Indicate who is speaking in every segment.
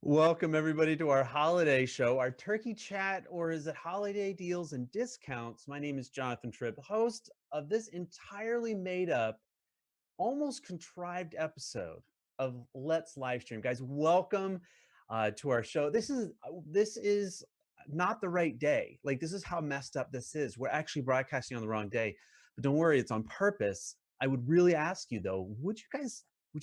Speaker 1: Welcome everybody to our holiday show, our turkey chat, or is it holiday deals and discounts? My name is Jonathan Tripp, host of this entirely made up, almost contrived episode of Let's Livestream. Guys, welcome to our show. This is not the right day. Like, this is how messed up this is. We're actually broadcasting on the wrong day, but don't worry, it's on purpose. I would really ask you though, would you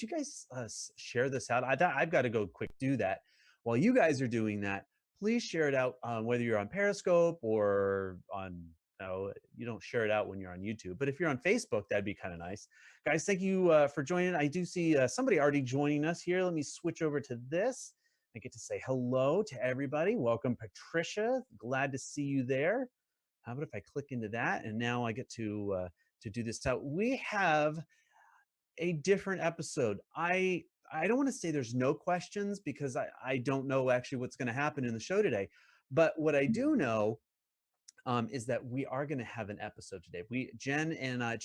Speaker 1: guys share this out? I've got to go quick do that. While you guys are doing that, please share it out, whether you're on Periscope or on. No, you don't share it out when you're on YouTube, but if you're on Facebook, that'd be kind of nice. Guys, thank you for joining. I do see somebody already joining us here. Let me switch over to this. I get to say hello to everybody. Welcome, Patricia. Glad to see you there. How about if I click into that, and now I get to do this. So we have a different episode. I don't want to say there's no questions because I don't know actually what's going to happen in the show today. But what I do know is that we are going to have an episode today. Jen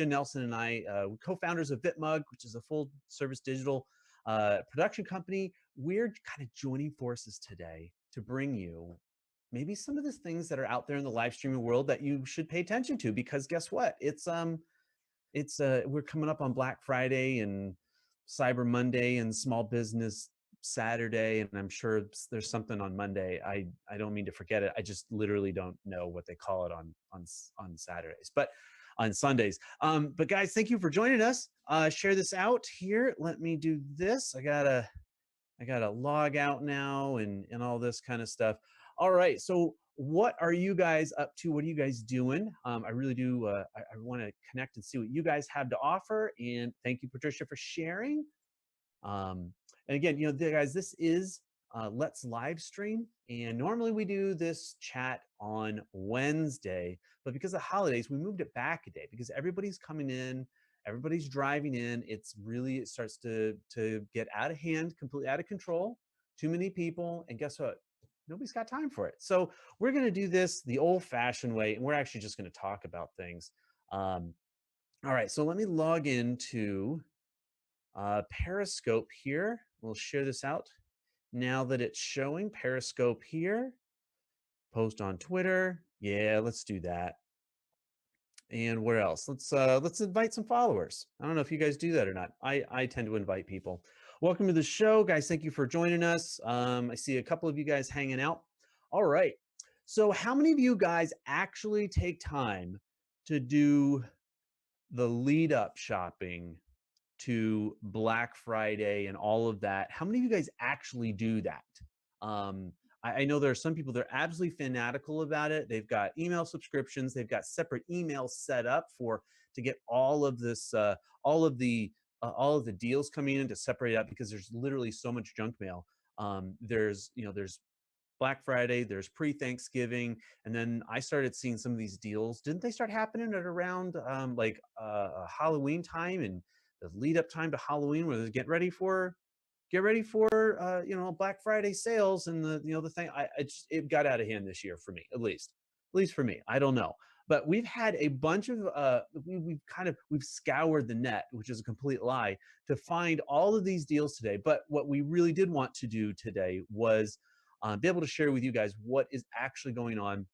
Speaker 1: Nelson and I, co-founders of VitMug, which is a full-service digital production company. We're kind of joining forces today to bring you maybe some of the things that are out there in the live streaming world that you should pay attention to, because guess what? It's we're coming up on Black Friday and Cyber Monday and Small Business Saturday, and I'm sure there's something on Monday. I don't mean to forget it. I just literally don't know what they call it on Saturdays, but on Sundays. But guys, thank you for joining us. Share this out here. Let me do this. I gotta log out now and all this kind of stuff. All right, so what are you guys up to? What are you guys doing? I really do. I want to connect and see what you guys have to offer. And thank you, Patricia, for sharing. And again, guys, this is Let's Livestream, and normally we do this chat on Wednesday, but because of the holidays, we moved it back a day because everybody's coming in, everybody's driving in. It starts to get out of hand, completely out of control. Too many people, and guess what? Nobody's got time for it. So we're going to do this the old-fashioned way, and we're actually just going to talk about things. All right, so let me log into Periscope here. We'll share this out now that it's showing. Periscope here. Post on Twitter. Yeah, let's do that. And where else? Let's invite some followers. I don't know if you guys do that or not. I tend to invite people. Welcome to the show, guys. Thank you for joining us. I see a couple of you guys hanging out. All right. So how many of you guys actually take time to do the lead up shopping to Black Friday and all of that? How many of you guys actually do that? I know there are some people that are absolutely fanatical about it. They've got email subscriptions. They've got separate emails set up to get all of this, all of the deals coming in to separate out, because there's literally so much junk mail. There's Black Friday, there's pre-Thanksgiving, and then I started seeing some of these deals. Didn't they start happening at around Halloween time and the lead up time to Halloween, where they get ready for Black Friday sales and the thing? It got out of hand this year for me, at least for me. I don't know, but we've had a bunch of we've scoured the net, which is a complete lie, to find all of these deals today. But what we really did want to do today was be able to share with you guys what is actually going on,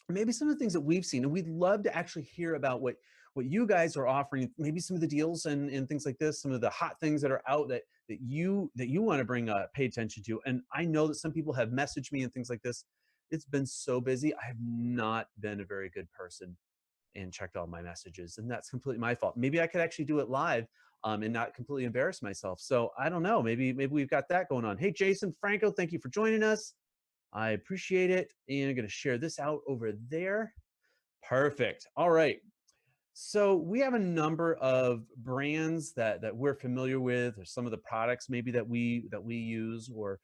Speaker 1: maybe some of the things that we've seen, and we'd love to actually hear about what you guys are offering, maybe some of the deals and things like this, some of the hot things that are out that you want to pay attention to. And I know that some people have messaged me and things like this. It's been so busy. I have not been a very good person and checked all my messages, and that's completely my fault. Maybe I could actually do it live and not completely embarrass myself. So I don't know, maybe we've got that going on. Hey, Jason Franco, thank you for joining us. I appreciate it. And I'm going to share this out over there. Perfect. All right. So we have a number of brands that we're familiar with, or some of the products maybe that we use, or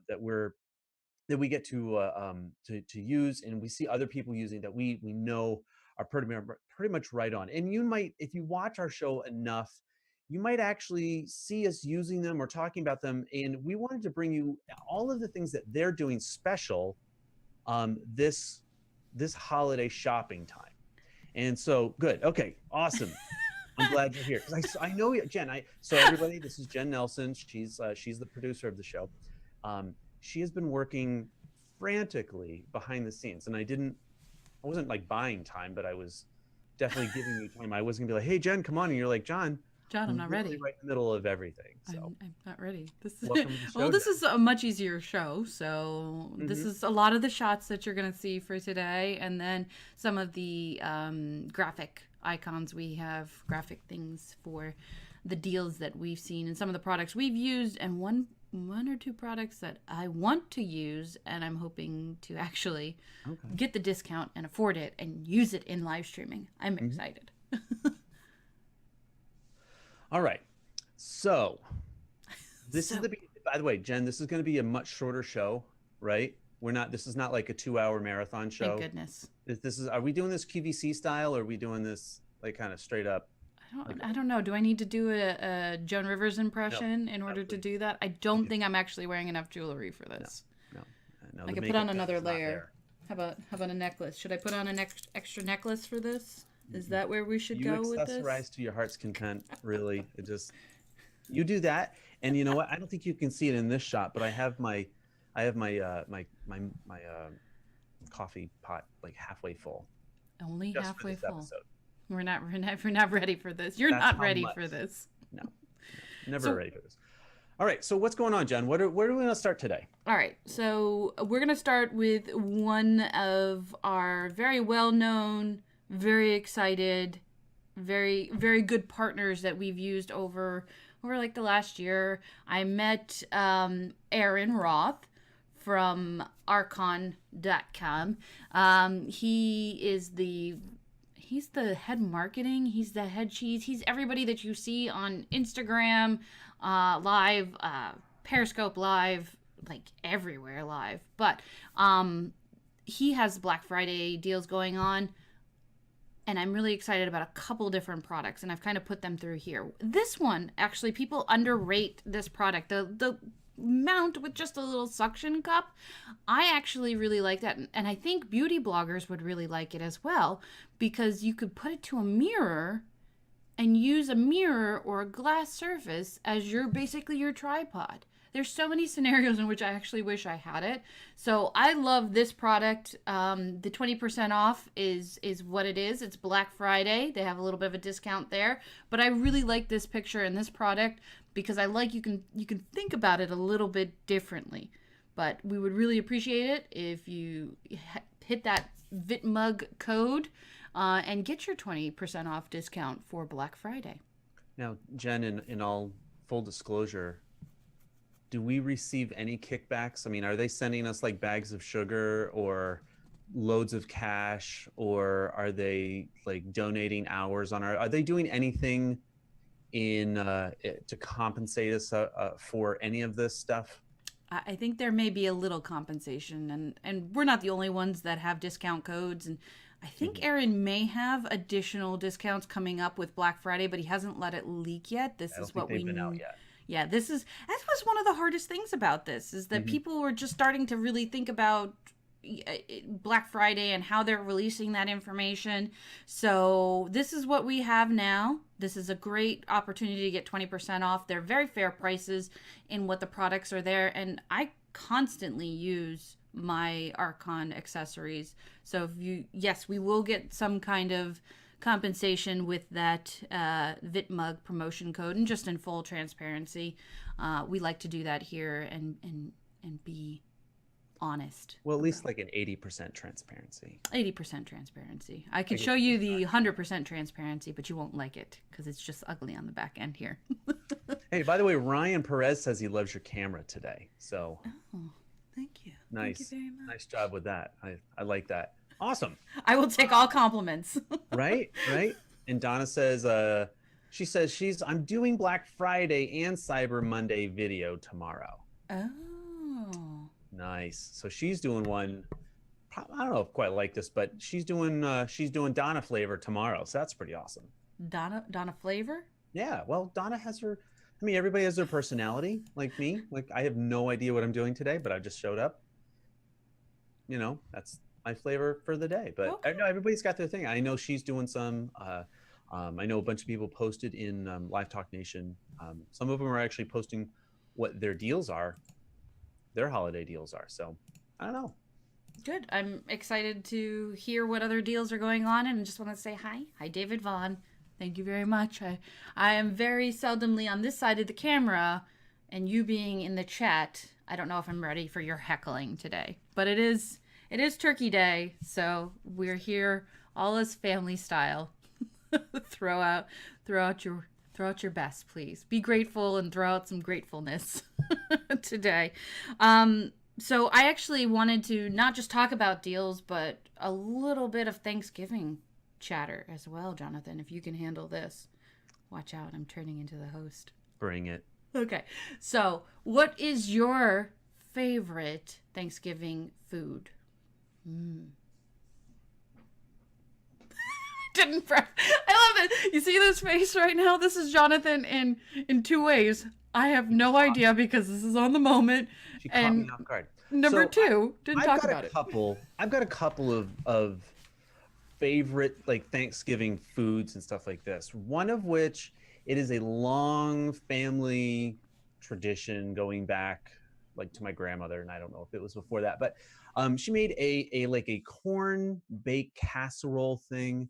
Speaker 1: that we get to use, and we see other people using that we know are pretty much right on. And you might, if you watch our show enough, you might actually see us using them or talking about them. And we wanted to bring you all of the things that they're doing special this holiday shopping time. And so, good. Okay, awesome. I'm glad you're here, because I know Jen. So everybody, this is Jen Nelson. She's the producer of the show. she has been working frantically behind the scenes, and I wasn't like buying time, but I was definitely giving you time. I wasn't gonna be like, hey Jen, come on, and you're like, John,
Speaker 2: John, I'm
Speaker 1: I'm
Speaker 2: not
Speaker 1: literally
Speaker 2: ready.
Speaker 1: right in the middle of everything. So
Speaker 2: I'm not ready. This is
Speaker 1: welcome to the
Speaker 2: well,
Speaker 1: show,
Speaker 2: this
Speaker 1: Jen.
Speaker 2: is a much easier show. So this
Speaker 1: Hmm.
Speaker 2: is a lot of the shots that you're going to see for today, and then some of the graphic icons we have, graphic things for the deals that we've seen, and some of the products we've used, and one or two products that I want to use, and I'm hoping to actually
Speaker 1: Okay.
Speaker 2: get the discount and afford it and use it in live streaming. I'm
Speaker 1: Hmm.
Speaker 2: excited.
Speaker 1: All right. So this is
Speaker 2: So,
Speaker 1: by the way, Jen, this is going to be a much shorter show, right? This is not like a 2 hour marathon
Speaker 2: thank
Speaker 1: show.
Speaker 2: goodness.
Speaker 1: Are we doing this QVC style, or are we doing this like kind of straight up? Like,
Speaker 2: I don't know. Do I need to do a Joan Rivers
Speaker 1: no,
Speaker 2: impression in
Speaker 1: no,
Speaker 2: order to
Speaker 1: please.
Speaker 2: do that? I
Speaker 1: Please
Speaker 2: don't
Speaker 1: do.
Speaker 2: think I'm actually wearing enough jewelry for
Speaker 1: No,
Speaker 2: this.
Speaker 1: no, no.
Speaker 2: I
Speaker 1: The
Speaker 2: could put on
Speaker 1: makeup done
Speaker 2: another
Speaker 1: is not
Speaker 2: layer.
Speaker 1: there.
Speaker 2: How about a necklace? Should I put on an extra necklace for this? Is
Speaker 1: Mm-mm.
Speaker 2: that where we should
Speaker 1: You
Speaker 2: go with this?
Speaker 1: accessorize to your heart's content, really. It just you do that, and you know what? I don't think you can see it in this shot, but I have my coffee pot like halfway full
Speaker 2: Only
Speaker 1: just for
Speaker 2: halfway
Speaker 1: this
Speaker 2: full.
Speaker 1: episode.
Speaker 2: We're not ready for this. You're
Speaker 1: That's
Speaker 2: not
Speaker 1: how
Speaker 2: ready for
Speaker 1: much.
Speaker 2: this.
Speaker 1: No, no, never
Speaker 2: So
Speaker 1: ready for this. All right, so what's going on, Jen? Where do we want to start today?
Speaker 2: all right, so we're going to start with one of our very well known, very excited, very good partners that we've used over like the last year. I met Aaron Roth from OurConcom. He's the head marketing. He's the head cheese. He's everybody that you see on Instagram, live, Periscope live, like everywhere live. But he has Black Friday deals going on, and I'm really excited about a couple different products, and I've kind of put them through here. This one, actually, people underrate this product. The mount with just a little suction cup, I actually really like that, and I think beauty bloggers would really like it as well, because you could put it to a mirror and use a mirror or a glass surface as basically your tripod. There's so many scenarios in which I actually wish I had it. So I love this product. The 20% off is what it is. It's Black Friday. They have a little bit of a discount there, but I really like this picture and this product because I like you can think about it a little bit differently. But we would really appreciate it if you hit that VitMug code and get your 20% off discount for Black Friday.
Speaker 1: Now, Jen, in all full disclosure, do we receive any kickbacks? I mean, are they sending us like bags of sugar or loads of cash, or are they like donating hours are they doing anything to compensate us for any of this stuff?
Speaker 2: I think there may be a little compensation, and we're not the only ones that have discount codes. And I think
Speaker 1: Mhm.
Speaker 2: Aaron may have additional discounts coming up with Black Friday, but he hasn't let it leak yet.
Speaker 1: I
Speaker 2: This
Speaker 1: don't
Speaker 2: is
Speaker 1: think
Speaker 2: what
Speaker 1: they've been out yet.
Speaker 2: yeah, that was one of the hardest things about this is that
Speaker 1: Hmm.
Speaker 2: people were just starting to really think about Black Friday and how they're releasing that information. So this is what we have now. This is a great opportunity to get 20% off. They're very fair prices in what the products are there. And I constantly use my Archon accessories. So yes, we will get some kind of compensation with that VitMug promotion code, and just in full transparency, we like to do that here and be honest
Speaker 1: Well, at least
Speaker 2: about
Speaker 1: like an 80% transparency.
Speaker 2: 80% transparency. I could
Speaker 1: Like
Speaker 2: show you
Speaker 1: it's
Speaker 2: the
Speaker 1: not.
Speaker 2: 100% transparency, but you won't like it because it's just ugly on the back end here.
Speaker 1: Hey, by the way, Ryan Perez says he loves your camera today. So
Speaker 2: Oh, thank you. Thank you
Speaker 1: nice,
Speaker 2: very much.
Speaker 1: nice job with that. I like that. Awesome.
Speaker 2: I will take all compliments.
Speaker 1: Right, right. And Donna says, she says I'm doing Black Friday and Cyber Monday video tomorrow.
Speaker 2: Oh.
Speaker 1: Nice. So she's doing one. I don't know if quite like this, but she's doing Donna flavor tomorrow. So that's pretty awesome.
Speaker 2: Donna Flavor?
Speaker 1: Yeah. Well, Donna has her. I mean, everybody has their personality, like me. Like I have no idea what I'm doing today, but I just showed up. That's my flavor for the day. But I
Speaker 2: Okay.
Speaker 1: know everybody's got their thing. I know she's doing some. I know a bunch of people posted in Live Talk Nation. Some of them are actually posting what their deals are. their holiday deals are. So I don't know.
Speaker 2: Good. I'm excited to hear what other deals are going on, and just want to say hi. Hi, David Vaughn. Thank you very much. I am very seldomly on this side of the camera, and you being in the chat, I don't know if I'm ready for your heckling today, but it is Turkey Day, so we're here all as family style. throw out your best, please. Be grateful and throw out some gratefulness today. So I actually wanted to not just talk about deals, but a little bit of Thanksgiving chatter as well, Jonathan, if you can handle this. Watch out, I'm turning into the host.
Speaker 1: Bring it.
Speaker 2: Okay. So, what is your favorite Thanksgiving food? Didn't prep. I love it. You see this face right now? This is Jonathan in two ways. I have no idea because this is on the moment.
Speaker 1: She caught me off guard.
Speaker 2: Number two, didn't talk about it.
Speaker 1: I've got a couple of favorite like Thanksgiving foods and stuff like this. One of which it is a long family tradition going back like to my grandmother, and I don't know if it was before that, but she made a like a corn baked casserole thing,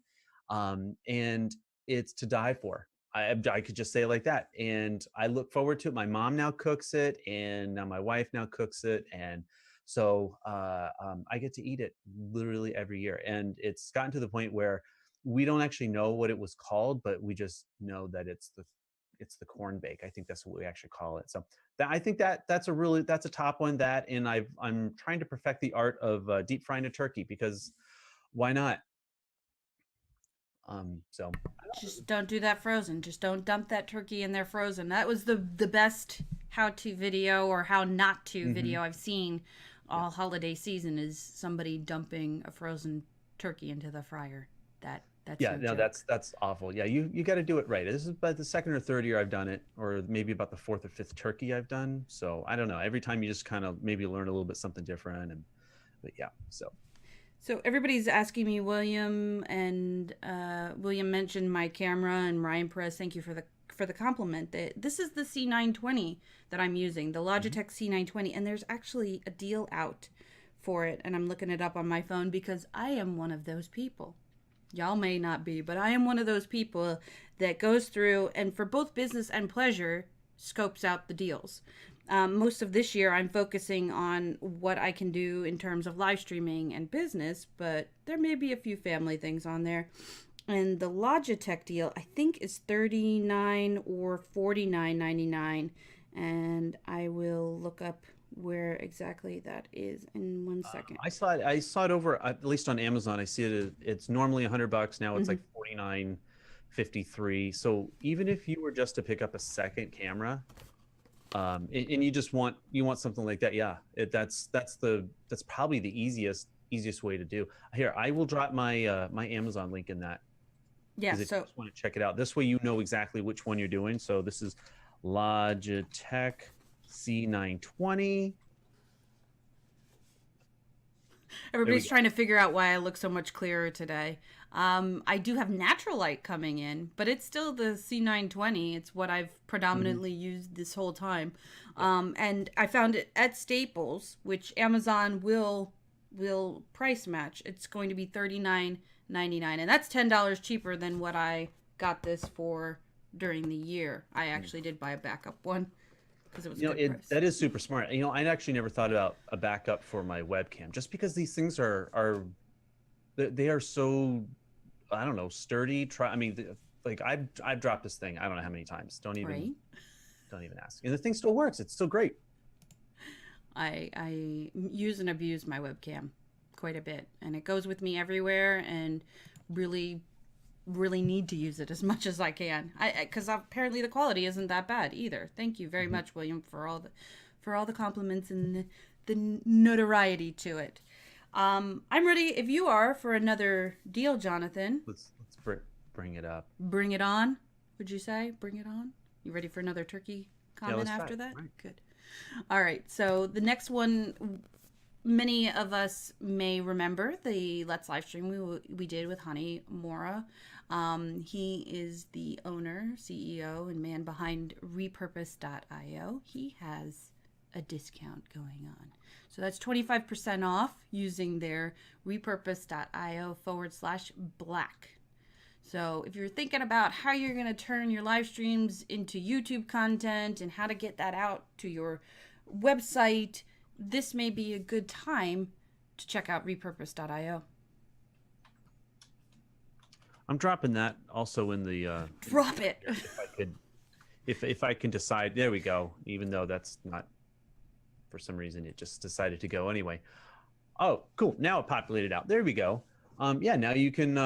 Speaker 1: and it's to die for. I could just say it like that, and I look forward to it. My mom now cooks it, and now my wife now cooks it, and so I get to eat it literally every year. And it's gotten to the point where we don't actually know what it was called, but we just know that it's the corn bake. I think that's what we actually call it. So I think that's a top one. That, and I'm trying to perfect the art of deep frying a turkey, because why not? So
Speaker 2: Just don't do that frozen. Just don't dump that turkey in there frozen. That was the best how-to video or how not to video I've seen all holiday season, is somebody dumping a frozen turkey into the fryer. That's
Speaker 1: yeah, no, that's awful. Yeah, you got to do it right. This is about the second or third year I've done it, or maybe about the fourth or fifth turkey I've done. So I don't know. Every time you just kind of maybe learn a little bit something different, but yeah.
Speaker 2: So everybody's asking me, William, and William mentioned my camera, and Ryan Perez, thank you for the compliment. This is the C920 that I'm using, the Logitech C920, and there's actually a deal out for it, and I'm looking it up on my phone because I am one of those people. Y'all may not be, but I am one of those people that goes through and for both business and pleasure scopes out the deals. Most of this year, I'm focusing on what I can do in terms of live streaming and business, but there may be a few family things on there. And the Logitech deal, I think, is $39 or $49.99, and I will look up where exactly that is in 1 second.
Speaker 1: I saw it over at least on Amazon. I see it. It's normally $100. Now it's like $49.53. So even if you were just to pick up a second camera, and you want something like that, yeah, that's probably the easiest way to do. Here, I will drop my my Amazon link in that.
Speaker 2: Yeah,
Speaker 1: so
Speaker 2: so
Speaker 1: you just want to check it out. This way you know exactly which one you're doing. So this is Logitech C920.
Speaker 2: Everybody's trying to figure out why I look so much clearer today. I do have natural light coming in, but it's still the C920. It's what I've predominantly used this whole time. And I found it at Staples, which Amazon will price match. It's going to be $39.99, and that's $10 cheaper than what I got this for during the year. I actually did buy a backup one because it was
Speaker 1: that is super smart. I actually never thought about a backup for my webcam, just because these things are so, I don't know, sturdy. I've dropped this thing I don't know how many times. Don't even ask. And the thing still works. It's still great.
Speaker 2: I use and abuse my webcam quite a bit, and it goes with me everywhere, and really need to use it as much as I can, because apparently the quality isn't that bad either. Thank you very much, William, for all the compliments and the notoriety to it. I'm ready if you are for another deal, Jonathan.
Speaker 1: Let's bring it up.
Speaker 2: Bring it on. Would you say bring it on? You ready for another turkey comment after that? Right. Good. All right. So the next one, many of us may remember the Let's Livestream we did with Hani Mora. He is the owner, CEO, and man behind repurpose.io. He has a discount going on. So that's 25% off using their repurpose.io/black. So if you're thinking about how you're going to turn your live streams into YouTube content and how to get that out to your website, this may be a good time to check out repurpose.io.
Speaker 1: I'm dropping that also in the
Speaker 2: Drop it.
Speaker 1: If I can decide. There we go. Even though that's not, for some reason it just decided to go anyway. Oh, cool. Now it populated out. There we go. Yeah, now you can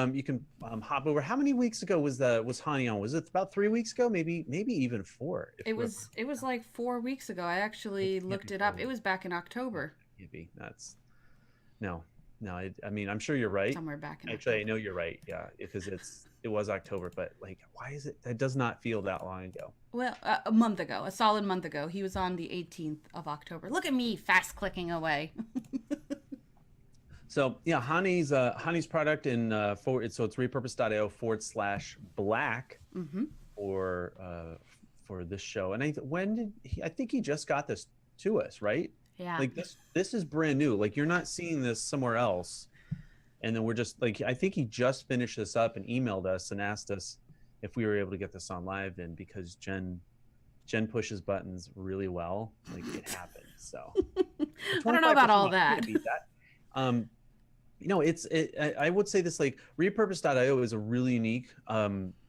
Speaker 1: hop over. How many weeks ago was Hani on? Was it about 3 weeks ago? Maybe even 4.
Speaker 2: It was like 4 weeks ago. I actually looked it up. It was back in October.
Speaker 1: Maybe that's no. I mean, I'm sure you're right.
Speaker 2: Somewhere back in
Speaker 1: Actually,
Speaker 2: October.
Speaker 1: I know you're right. Yeah, because it was October, but like, why is it? That does not feel that long ago.
Speaker 2: Well, a month ago, a solid month ago. He was on the 18th of October. Look at me, fast clicking away.
Speaker 1: So yeah, Hani's product in so it's repurpose.io/black for this show. And I think he just got this to us, right?
Speaker 2: Yeah.
Speaker 1: Like this is brand new. Like, you're not seeing this somewhere else. And then we're just like, I think he just finished this up and emailed us and asked us if we were able to get this on live. And because Jen pushes buttons really well, like, it happened. So
Speaker 2: I don't know about all that.
Speaker 1: You know, I would say this, like, repurpose.io is a really unique,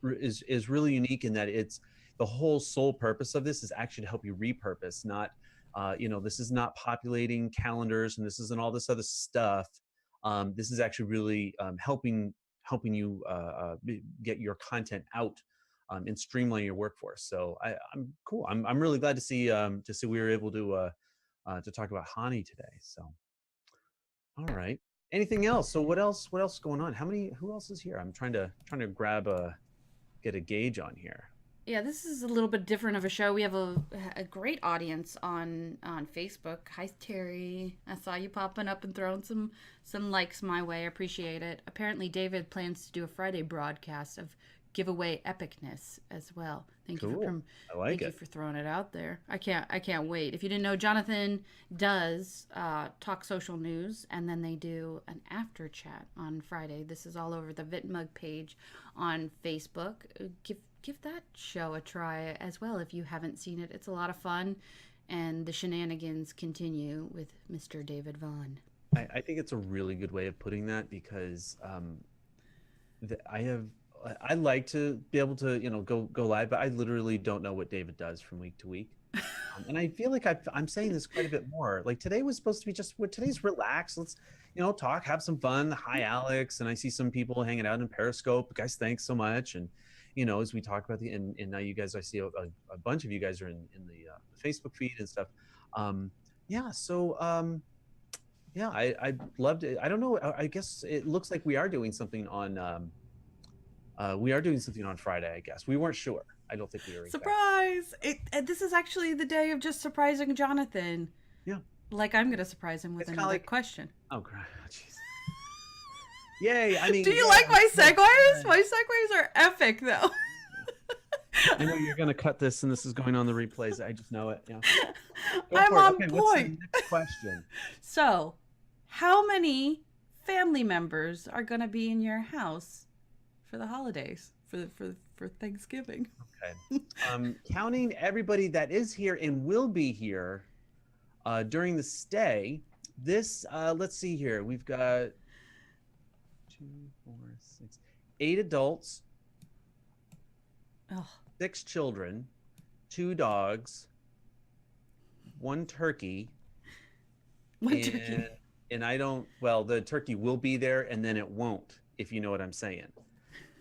Speaker 1: is really unique in that it's the whole sole purpose of this is actually to help you repurpose, not, this is not populating calendars and this isn't all this other stuff. This is actually really helping you get your content out and streamline your workforce. So I'm cool. I'm really glad to see we were able to talk about Hani today. So, all right. Anything else? So what else is going on? Who else is here? I'm trying to get a gauge on here.
Speaker 2: Yeah, this is a little bit different of a show. We have a great audience on Facebook. Hi, Terry. I saw you popping up and throwing some likes my way. I appreciate it. Apparently, David plans to do a Friday broadcast of giveaway epicness as well. Thank you for throwing it out there. I can't wait. If you didn't know, Jonathan does Talk Social News, and then they do an after chat on Friday. This is all over the VitMug page on Facebook. Give that show a try as well if you haven't seen it. It's a lot of fun, and the shenanigans continue with Mr. David Vaughn.
Speaker 1: I think it's a really good way of putting that, because I like to be able to go live, but I literally don't know what David does from week to week. And I feel like I'm saying this quite a bit more. Like, today was supposed to be today's relax. Let's talk, have some fun. Hi, Alex. And I see some people hanging out in Periscope. Guys, thanks so much. And as we talk about and now you guys, I see a bunch of you guys are in the Facebook feed and stuff. I loved it. I don't know. I guess it looks like we are doing something on Friday. I guess we weren't sure. I don't think we were.
Speaker 2: Surprise! This is actually the day of just surprising Jonathan.
Speaker 1: Yeah.
Speaker 2: Like, I'm gonna surprise him with another question.
Speaker 1: Oh, God. Jeez. Yay! I mean,
Speaker 2: do you like my segues? My segues are epic, though.
Speaker 1: I know you're gonna cut this, and this is going on the replays. I just know it. Yeah.
Speaker 2: I'm on point.
Speaker 1: What's the next question?
Speaker 2: So, how many family members are gonna be in your house for the holidays, for Thanksgiving?
Speaker 1: Okay. Counting everybody that is here and will be here during the stay. This let's see here. We've got 2, 4, 6, 8 adults, 6 children, 2 dogs, 1 turkey.
Speaker 2: Turkey.
Speaker 1: And I don't. Well, the turkey will be there, and then it won't, if you know what I'm saying.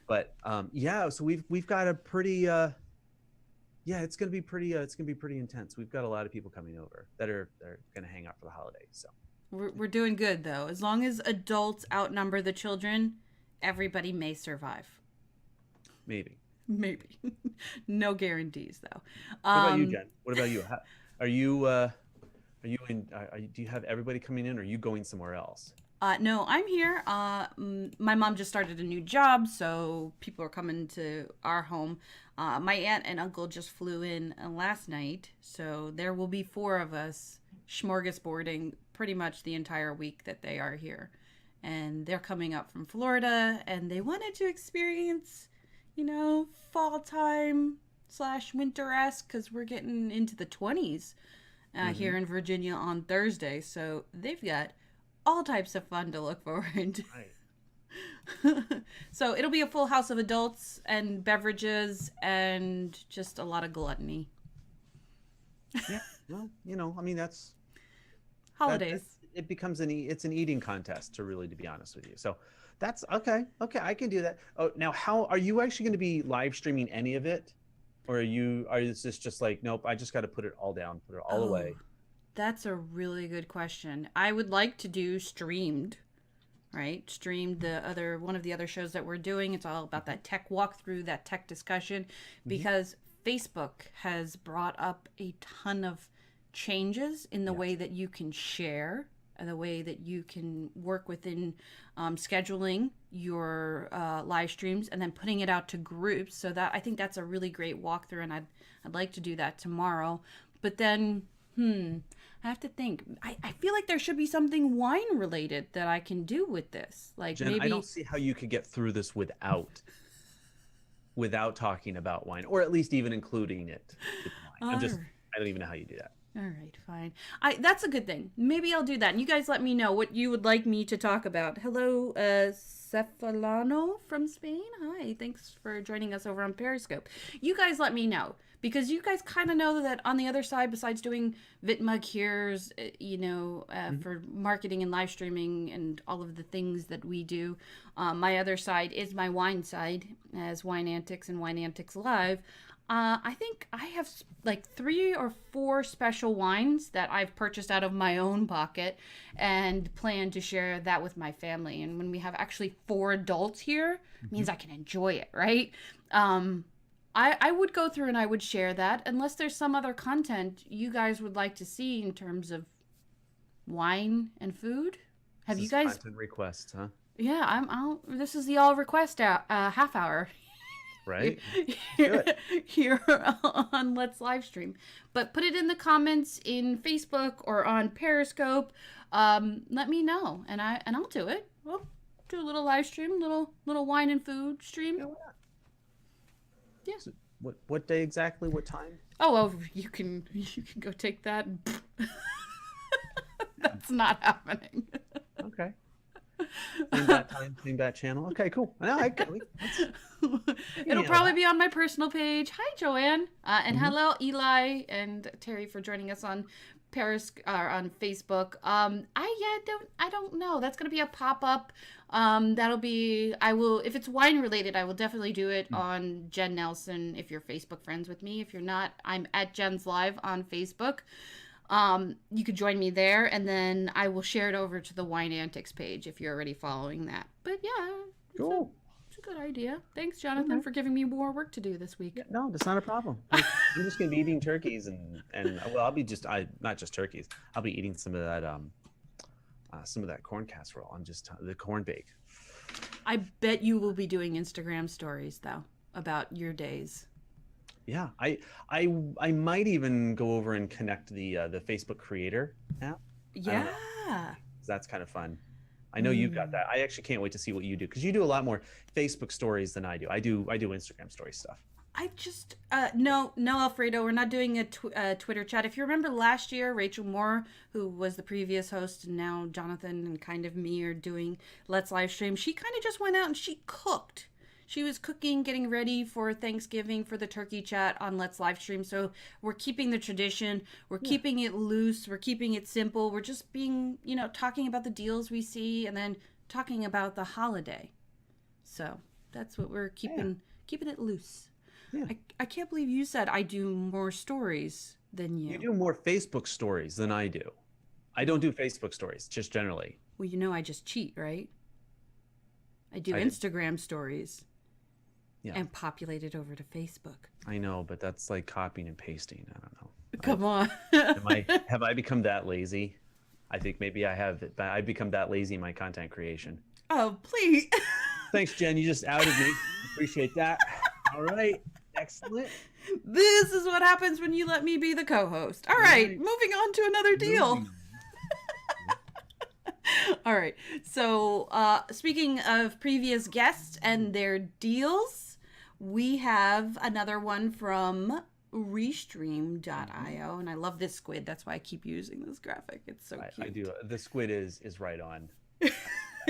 Speaker 1: But so we've got a pretty it's gonna be pretty intense. We've got a lot of people coming over that are gonna hang out for the holidays. So
Speaker 2: we're doing good, though. As long as adults outnumber the children, everybody may survive.
Speaker 1: Maybe.
Speaker 2: No guarantees, though.
Speaker 1: What about you, Jen? What about you? Do you have everybody coming in, or are you going somewhere else?
Speaker 2: No, I'm here. My mom just started a new job, so people are coming to our home. My aunt and uncle just flew in last night, so there will be four of us smorgasbording pretty much the entire week that they are here. And they're coming up from Florida, and they wanted to experience, fall time slash winter-esque, because we're getting into the 20s here in Virginia on Thursday, so they've got all types of fun to look forward to.
Speaker 1: Right.
Speaker 2: So it'll be a full house of adults and beverages and just a lot of gluttony.
Speaker 1: Yeah. Well, I mean, that's
Speaker 2: Holidays.
Speaker 1: it becomes it's an eating contest to be honest with you. So that's okay. Okay, I can do that. Oh, now how are you actually going to be live streaming any of it? Or is this just like, nope, I just got to put it all down, put it all away?
Speaker 2: That's a really good question. I would like to do streamed, right? Streamed one of the other shows that we're doing. It's all about that tech walkthrough, that tech discussion, because Facebook has brought up a ton of changes in the way that you can share, the way that you can work within scheduling your live streams and then putting it out to groups. So that I think that's a really great walkthrough, and I'd like to do that tomorrow. But then, I have to think. I feel like there should be something wine related that I can do with this. Like,
Speaker 1: Jen,
Speaker 2: maybe
Speaker 1: I don't see how you could get through this without talking about wine, or at least even including it with wine. I don't even know how you do that.
Speaker 2: All right, fine. That's a good thing. Maybe I'll do that. And you guys let me know what you would like me to talk about. Hello, Cephalano from Spain. Hi, thanks for joining us over on Periscope. You guys let me know, because you guys kind of know that on the other side, besides doing VitMug here's, for marketing and live streaming and all of the things that we do, my other side is my wine side, as Wine Antics and Wine Antics Live. I think I have like 3 or 4 special wines that I've purchased out of my own pocket and plan to share that with my family. And when we have actually 4 adults here, it means I can enjoy it, right? I would go through and I would share that, unless there's some other content you guys would like to see in terms of wine and food. Have you guys
Speaker 1: content requests, huh?
Speaker 2: Yeah, this is the all request half hour.
Speaker 1: Right?
Speaker 2: Here on Let's Livestream. But put it in the comments in Facebook or on Periscope. Let me know, and I'll do it. We'll do a little live stream, little wine and food stream. Yeah.
Speaker 1: So what day exactly? What time?
Speaker 2: Oh, you can go take that. That's not happening.
Speaker 1: Okay. Same bat time, same bat channel. Okay, cool. No,
Speaker 2: It'll probably be on my personal page. Hi, Joanne, and hello, Eli and Terry, for joining us on on Facebook. I don't know. That's gonna be a pop up. That'll be. I will, if it's wine related, I will definitely do it on Jen Nelson. If you're Facebook friends with me, if you're not, I'm at Jen's Live on Facebook. You could join me there, and then I will share it over to the Wine Antics page if you're already following that. But yeah,
Speaker 1: cool.
Speaker 2: It's a good idea. Thanks, Jonathan, for giving me more work to do this week.
Speaker 1: Yeah, no, that's not a problem. I'm just gonna be eating turkeys and well, I'll be not just turkeys. I'll be eating some of that corn casserole. I'm just the corn bake.
Speaker 2: I bet you will be doing Instagram stories though about your days.
Speaker 1: Yeah, I might even go over and connect the Facebook Creator app.
Speaker 2: Yeah,
Speaker 1: that's kind of fun. I know you've got that. I actually can't wait to see what you do, because you do a lot more Facebook stories than I do. I do Instagram story stuff.
Speaker 2: I just no, Alfredo, we're not doing a Twitter chat. If you remember last year, Rachel Moore, who was the previous host, and now Jonathan and kind of me are doing Let's Livestream. She kind of just went out and she cooked. She was cooking, getting ready for Thanksgiving for the turkey chat on Let's Livestream. So we're keeping the tradition. We're keeping it loose. We're keeping it simple. We're just being, talking about the deals we see and then talking about the holiday. So that's what we're keeping it loose. Yeah. I can't believe you said I do more stories than you.
Speaker 1: You do more Facebook stories than I do. I don't do Facebook stories, just generally.
Speaker 2: Well, I just cheat, right? I do Instagram stories. Yeah. And populate it over to Facebook.
Speaker 1: I know, but that's like copying and pasting. I don't know.
Speaker 2: Come on.
Speaker 1: Have I become that lazy? I think maybe I've become that lazy in my content creation.
Speaker 2: Oh, please.
Speaker 1: Thanks, Jen. You just outed me. Appreciate that. All right. Excellent.
Speaker 2: This is what happens when you let me be the co-host. All right, moving on to another deal. All right. So, speaking of previous guests and their deals, we have another one from restream.io, and I love this squid. That's why I keep using this graphic. It's so cute.
Speaker 1: I do. The squid is right on.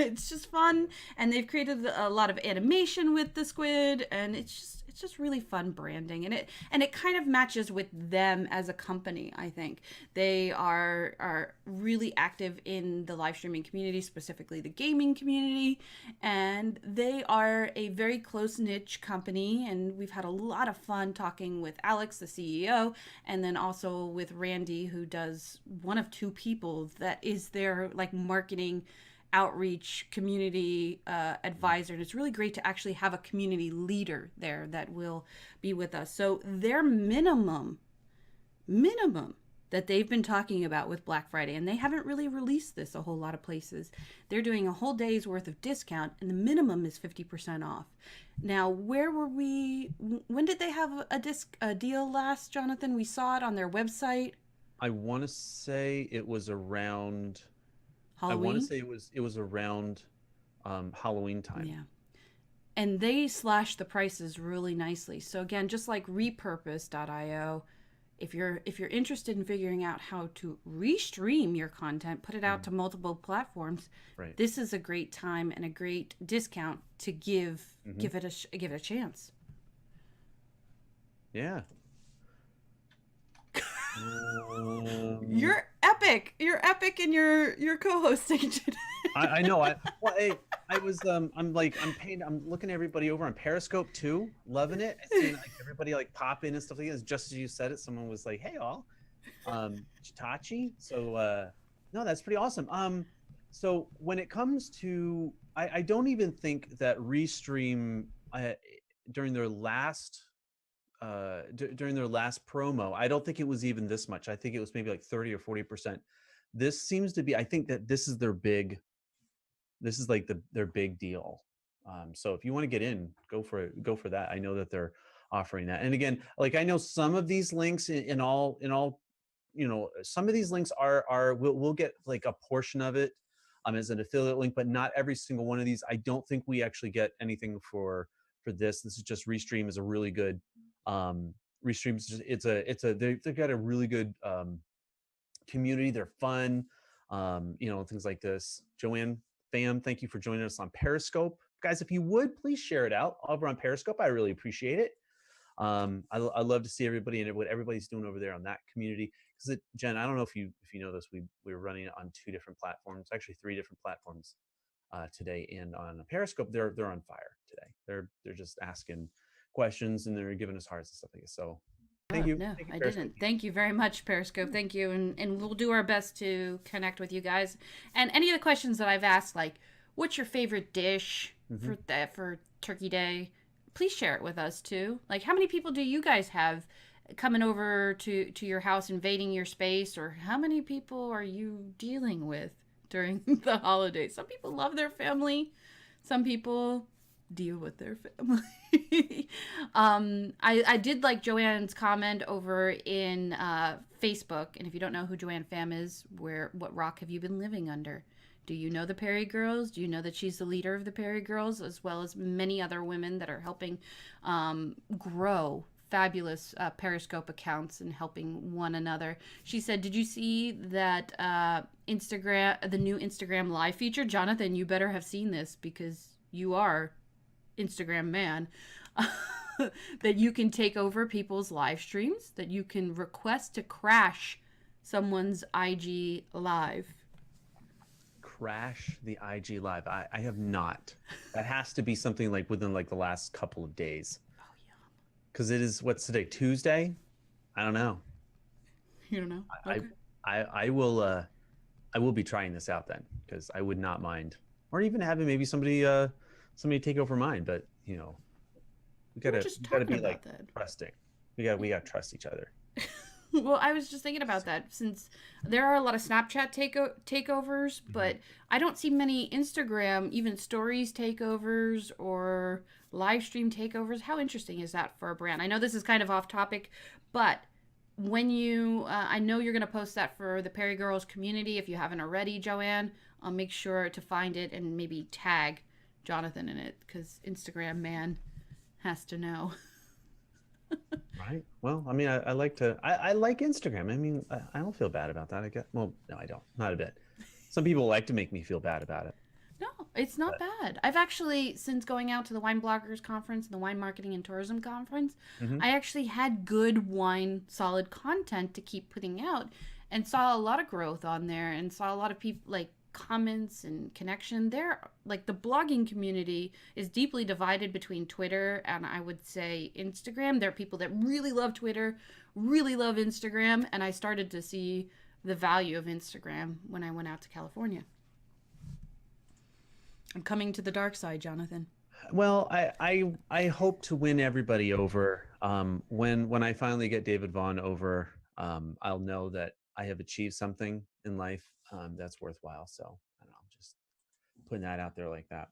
Speaker 2: It's just fun, and they've created a lot of animation with the squid, and it's just really fun branding, and it kind of matches with them as a company. I think they are really active in the live streaming community, specifically the gaming community, and they are a very close niche company, and we've had a lot of fun talking with Alex, the CEO, and then also with Randy, who does one of two people that is their like marketing outreach community advisor, and it's really great to actually have a community leader there that will be with us. So their minimum that they've been talking about with Black Friday, and they haven't really released this a whole lot of places, they're doing a whole day's worth of discount, and the minimum is 50% off. Now, where were we? When did they have a deal last, Jonathan? We saw it on their website.
Speaker 1: I want to say it was around
Speaker 2: Halloween?
Speaker 1: I want to say it was around Halloween time.
Speaker 2: Yeah. And they slashed the prices really nicely. So again, just like repurpose.io, if you're interested in figuring out how to restream your content, put it out to multiple platforms,
Speaker 1: right,
Speaker 2: this is a great time and a great discount to give it a chance.
Speaker 1: Yeah.
Speaker 2: You're epic. You're epic in your co-hosting today.
Speaker 1: I know. I was I'm looking at everybody over on Periscope too, loving it. I seen like everybody like pop in and stuff like this. Just as you said it, someone was like, "Hey all, Chitachi." So no, that's pretty awesome. So when it comes to, I don't even think that Restream during their last promo, I don't think it was even this much. I think it was maybe like 30 or 40%. This seems to be, I think that this is their big deal. So if you want to get in, go for that. I know that they're offering that. And again, like I know some of these links in all, some of these links we'll get like a portion of it as an affiliate link, but not every single one of these. I don't think we actually get anything for this. This is just Restream is a really good Restream. They've got a really good community. They're fun, things like this. Joanne Pham, thank you for joining us on Periscope, guys. If you would please share it out over on Periscope, I really appreciate it. I love to see everybody and what everybody's doing over there on that community. Because Jen, I don't know if you know this, we're running it on 2 different platforms, actually 3 different platforms today, and on Periscope they're on fire today. They're just asking questions and they're giving us hearts and stuff like this. So thank you.
Speaker 2: No,
Speaker 1: thank you,
Speaker 2: I
Speaker 1: Periscope.
Speaker 2: didn't. Thank you very much, Periscope. Thank you, and we'll do our best to connect with you guys. And any of the questions that I've asked, like what's your favorite dish for Turkey Day, please share it with us too. Like how many people do you guys have coming over to your house, invading your space, or how many people are you dealing with during the holidays? Some people love their family, some people deal with their family. I did like Joanne's comment over in Facebook, and if you don't know who Joanne Pham is, what rock have you been living under? Do you know the Perry Girls? Do you know that she's the leader of the Perry Girls, as well as many other women that are helping grow fabulous Periscope accounts and helping one another? She said, did you see that the new Instagram live feature? Jonathan, you better have seen this because you are Instagram man. That you can take over people's live streams, that you can request to crash someone's IG live.
Speaker 1: Crash the IG live. I have not. That has to be something like within like the last couple of days.
Speaker 2: Oh yeah.
Speaker 1: Because it is, what's today? Tuesday? I don't know.
Speaker 2: You don't know? Okay.
Speaker 1: I will be trying this out then, because I would not mind, or even having maybe somebody take over mine. But we gotta be like trusting. We gotta trust each other.
Speaker 2: Well, I was just thinking about that since there are a lot of Snapchat takeovers, but I don't see many Instagram, even stories takeovers or live stream takeovers. How interesting is that for a brand? I know this is kind of off topic, but when you, I know you're going to post that for the Perry Girls community. If you haven't already, Joanne, I'll make sure to find it and maybe tag Jonathan in it because Instagram man has to know.
Speaker 1: Right. Well, I mean, I like to, I like Instagram. I mean, I don't feel bad about that. I guess. Well, no, I don't. Not a bit. Some people like to make me feel bad about it.
Speaker 2: No, it's not
Speaker 1: But
Speaker 2: bad. I've actually, since going out to the Wine Bloggers Conference and the Wine Marketing and Tourism Conference,
Speaker 1: mhm.
Speaker 2: I actually had good wine, solid content to keep putting out and saw a lot of growth on there and saw a lot of people like comments and connection there. Like the blogging community is deeply divided between Twitter and I would say Instagram. There are people that really love Twitter, really love Instagram, and I started to see the value of Instagram when I went out to California. I'm coming to the dark side, Jonathan.
Speaker 1: Well, I hope to win everybody over. When I finally get David Vaughn over, I'll know that I have achieved something in life that's worthwhile. So I don't know, just putting that out there like that.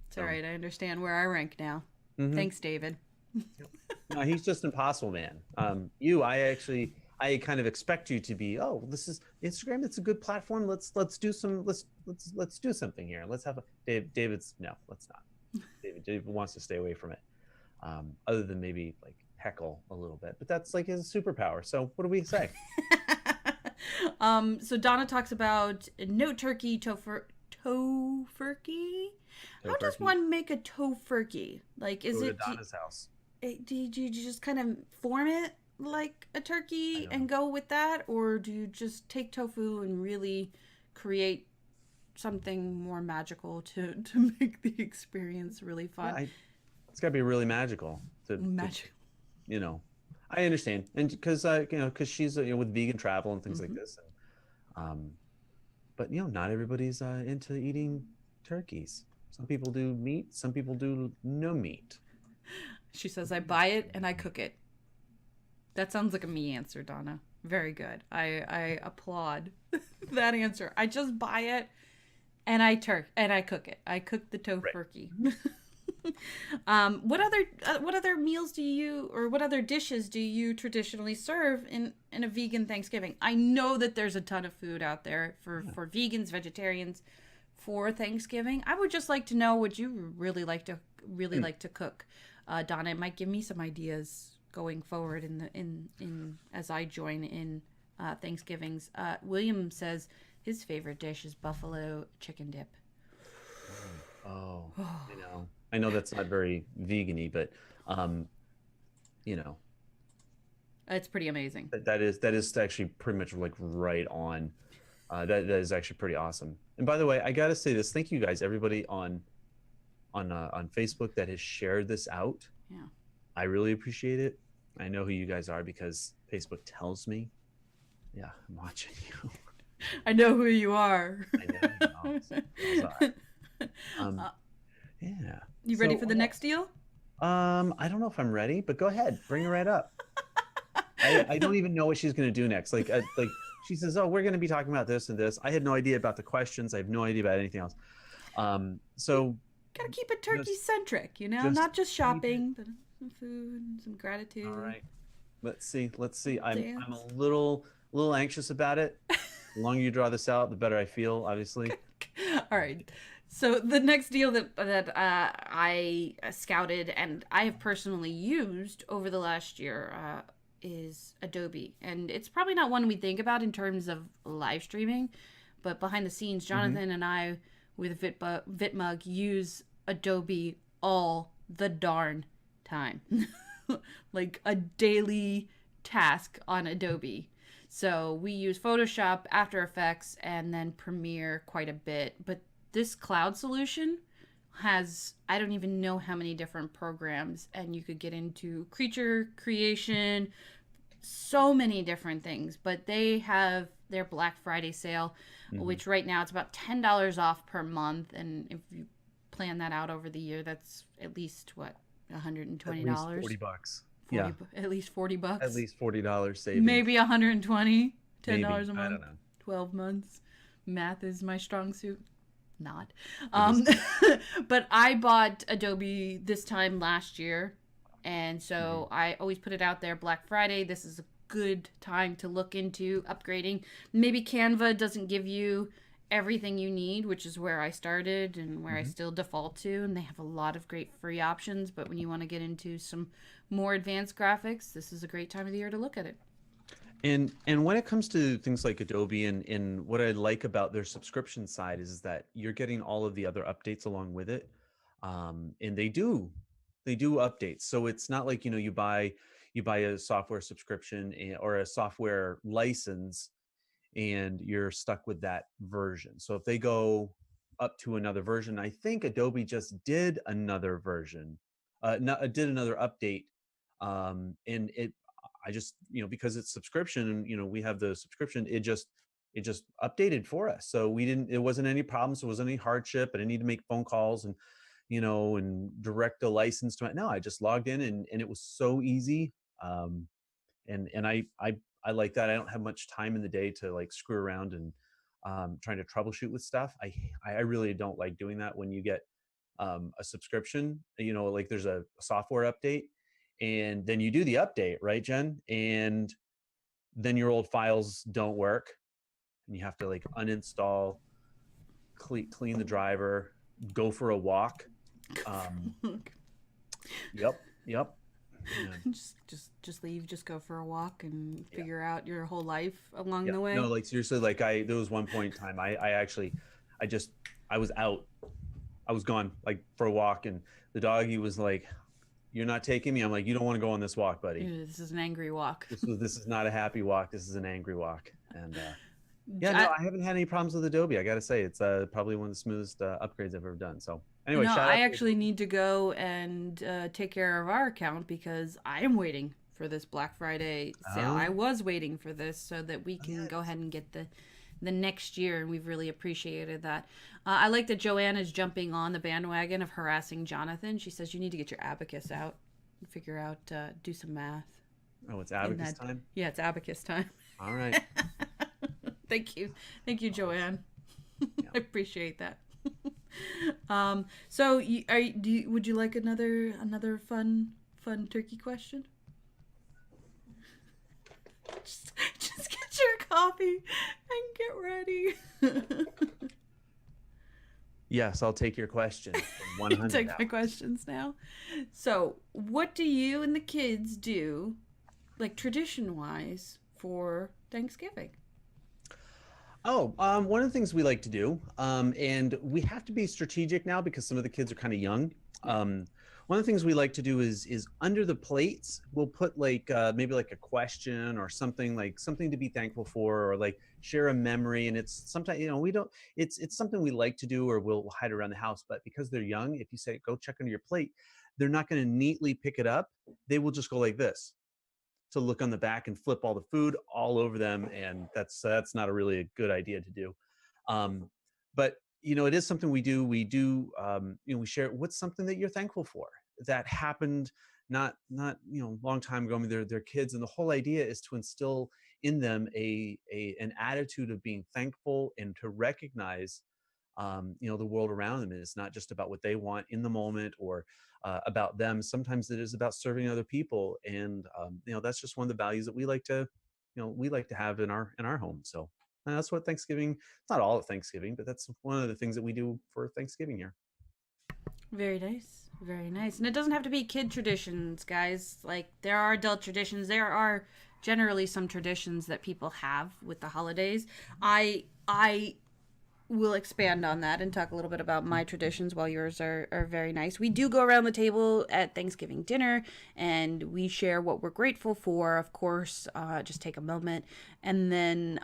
Speaker 2: It's all
Speaker 1: So,
Speaker 2: right. I understand where I rank now.
Speaker 1: mhm.
Speaker 2: Thanks, David.
Speaker 1: Yep. No, he's just impossible, man. I kind of expect you to be. Oh, this is Instagram. It's a good platform. Let's do some. Let's do something here. Let's have a David's. No, let's not. David wants to stay away from it. Other than maybe like heckle a little bit, but that's like his superpower. So what do we say?
Speaker 2: So Donna talks about no turkey tofurkey. How does
Speaker 1: Tofurkey.
Speaker 2: one make a tofurkey? Like, is
Speaker 1: Go to
Speaker 2: it
Speaker 1: Donna's house.
Speaker 2: do you just kind of form it like a
Speaker 1: I
Speaker 2: turkey
Speaker 1: don't
Speaker 2: and
Speaker 1: know.
Speaker 2: go with that, or do you just take tofu and really create something more magical to make the experience really
Speaker 1: Yeah,
Speaker 2: fun?
Speaker 1: it's got to be really magical to
Speaker 2: Magic.
Speaker 1: you know. I understand, and because because she's with vegan travel and things like
Speaker 2: Hmm.
Speaker 1: this, and but not everybody's into eating turkeys. Some people do meat, some people do no meat.
Speaker 2: She says, I buy it and I cook it. That sounds like a me answer, Donna. Very good. I applaud that answer. I just buy it and I cook it. I cook the
Speaker 1: Right.
Speaker 2: tofurkey. What other meals do you or what other dishes do you traditionally serve in a vegan Thanksgiving? I know that there's a ton of food out there
Speaker 1: Yeah.
Speaker 2: for vegans, vegetarians for Thanksgiving. I would just like to know what you really
Speaker 1: Hmm.
Speaker 2: like to cook, Donna. It might give me some ideas going forward in as I join in Thanksgivings. William says his favorite dish is buffalo chicken dip.
Speaker 1: Oh, I know that's not very vegan-y, but um, you know,
Speaker 2: It's pretty amazing.
Speaker 1: that is actually pretty much like right on. That is actually pretty awesome. And by the way, I gotta say this. Thank you guys, everybody on Facebook that has shared this out.
Speaker 2: Yeah.
Speaker 1: I really appreciate it. I know who you guys are because Facebook tells me. Yeah, I'm watching you.
Speaker 2: I know who you are.
Speaker 1: I know you know. So, um,
Speaker 2: Uh,
Speaker 1: yeah.
Speaker 2: you ready
Speaker 1: So,
Speaker 2: for the next deal?
Speaker 1: I don't know if I'm ready, but go ahead, bring her right up. I don't even know what she's gonna do next. Like she says, oh, we're gonna be talking about this and this. I had no idea about the questions. I have no idea about anything else. So
Speaker 2: Gotta keep it turkey
Speaker 1: just
Speaker 2: centric,
Speaker 1: just
Speaker 2: not just
Speaker 1: keep it.
Speaker 2: shopping, but some food, some gratitude,
Speaker 1: All right. Let's see. Let's see. I'm
Speaker 2: dance.
Speaker 1: a little anxious about it. The longer you draw this out, the better I feel, obviously.
Speaker 2: All right. So the next deal that I scouted and I have personally used over the last year is Adobe, and it's probably not one we think about in terms of live streaming, but behind the scenes,
Speaker 1: Hmm.
Speaker 2: Jonathan and I with VitMug use Adobe all the darn time, like a daily task on Adobe. So we use Photoshop, After Effects, and then Premiere quite a bit. But this cloud solution has, I don't even know how many different programs, and you could get into creature creation, so many different things. But they have their Black Friday sale,
Speaker 1: Hmm.
Speaker 2: which right now it's about $10 off per month. And if you plan that out over the year, that's at least what,
Speaker 1: At least
Speaker 2: $120.
Speaker 1: 40 bucks. Yeah,
Speaker 2: At least
Speaker 1: at
Speaker 2: $40.
Speaker 1: least $40 savings.
Speaker 2: Maybe 120. $10
Speaker 1: Maybe,
Speaker 2: a
Speaker 1: I
Speaker 2: month.
Speaker 1: don't know.
Speaker 2: 12 months. Math is my strong suit. Not.
Speaker 1: It is.
Speaker 2: But I bought Adobe this time last year. And
Speaker 1: Mhm.
Speaker 2: so I always put it out there Black Friday. This is a good time to look into upgrading. Maybe Canva doesn't give you everything you need, which is where I started and where I
Speaker 1: Mhm.
Speaker 2: still default to. And they have a lot of great free options. But when you want to get into some more advanced graphics, this is a great time of the year to look at it.
Speaker 1: And when it comes to things like Adobe and what I like about their subscription side is that you're getting all of the other updates along with it. And they do updates. So it's not like, you buy a software subscription or a software license and you're stuck with that version. So if they go up to another version, I think Adobe just did another version, did another update, and I just, because it's subscription and we have the subscription, it just updated for us. So we didn't, it wasn't any problems, there wasn't any hardship. I didn't need to make phone calls and direct a license to it. No, I just logged in and it was so easy. Um, and I like that. I don't have much time in the day to like screw around and trying to troubleshoot with stuff. I really don't like doing that when you get a subscription. Like there's a software update, and then you do the update, right, Jen? And then your old files don't work, and you have to like uninstall, clean the driver, go for a walk. Um, yep, yep. Yeah.
Speaker 2: just leave, just go for a walk and figure out your whole life along
Speaker 1: Yeah.
Speaker 2: the
Speaker 1: No,
Speaker 2: way.
Speaker 1: like seriously, like there was one point in time I actually I just I was out. I was gone like for a walk, and the doggy was like, "You're not taking me." I'm like, "You don't want to go on this walk, buddy.
Speaker 2: This is an angry walk.
Speaker 1: This is not a happy walk. This is an angry walk." And yeah, no,
Speaker 2: I,
Speaker 1: I haven't had any problems with Adobe. I got to say, it's probably one of the smoothest upgrades I've ever done. So anyway,
Speaker 2: no,
Speaker 1: shout
Speaker 2: I
Speaker 1: out to
Speaker 2: actually
Speaker 1: Adobe.
Speaker 2: need to go and take care of our account because I am waiting for this Black Friday sale. I
Speaker 1: Oh,
Speaker 2: was waiting for this so that we can go
Speaker 1: yes.
Speaker 2: ahead and get the next year, and we've really appreciated that. I like that Joanne is jumping on the bandwagon of harassing Jonathan. She says you need to get your abacus out and figure out, do some math.
Speaker 1: Oh, it's
Speaker 2: In
Speaker 1: abacus
Speaker 2: that,
Speaker 1: time.
Speaker 2: yeah, it's abacus time.
Speaker 1: All right.
Speaker 2: Thank you, Joanne.
Speaker 1: Yeah.
Speaker 2: I appreciate that. So would you like another fun turkey question? Just get your coffee and get ready.
Speaker 1: Yes, I'll take your question from 100
Speaker 2: Take my
Speaker 1: hours.
Speaker 2: questions now. So, what do you and the kids do, like tradition wise, for Thanksgiving?
Speaker 1: Oh, one of the things we like to do, and we have to be strategic now because some of the kids are kind of young. One of the things we like to do is under the plates, we'll put like maybe like a question or something to be thankful for, or like share a memory. And it's sometimes we don't. It's something we like to do, or we'll hide around the house. But because they're young, if you say go check under your plate, they're not going to neatly pick it up. They will just go like this to look on the back and flip all the food all over them, and that's not a really a good idea to do. But it is something we do. We share what's something that you're thankful for that happened not long time ago. I mean, they're kids, and the whole idea is to instill in them an attitude of being thankful and to recognize the world around them. And it's not just about what they want in the moment or about them. Sometimes it is about serving other people, and that's just one of the values that we like to have in our home. So that's what Thanksgiving. It's not all of Thanksgiving, but that's one of the things that we do for Thanksgiving here.
Speaker 2: Very nice. Very nice. And it doesn't have to be kid traditions, guys. Like, there are adult traditions. There are generally some traditions that people have with the holidays. I will expand on that and talk a little bit about my traditions while yours are very nice. We do go around the table at Thanksgiving dinner and we share what we're grateful for, of course, just take a moment. And then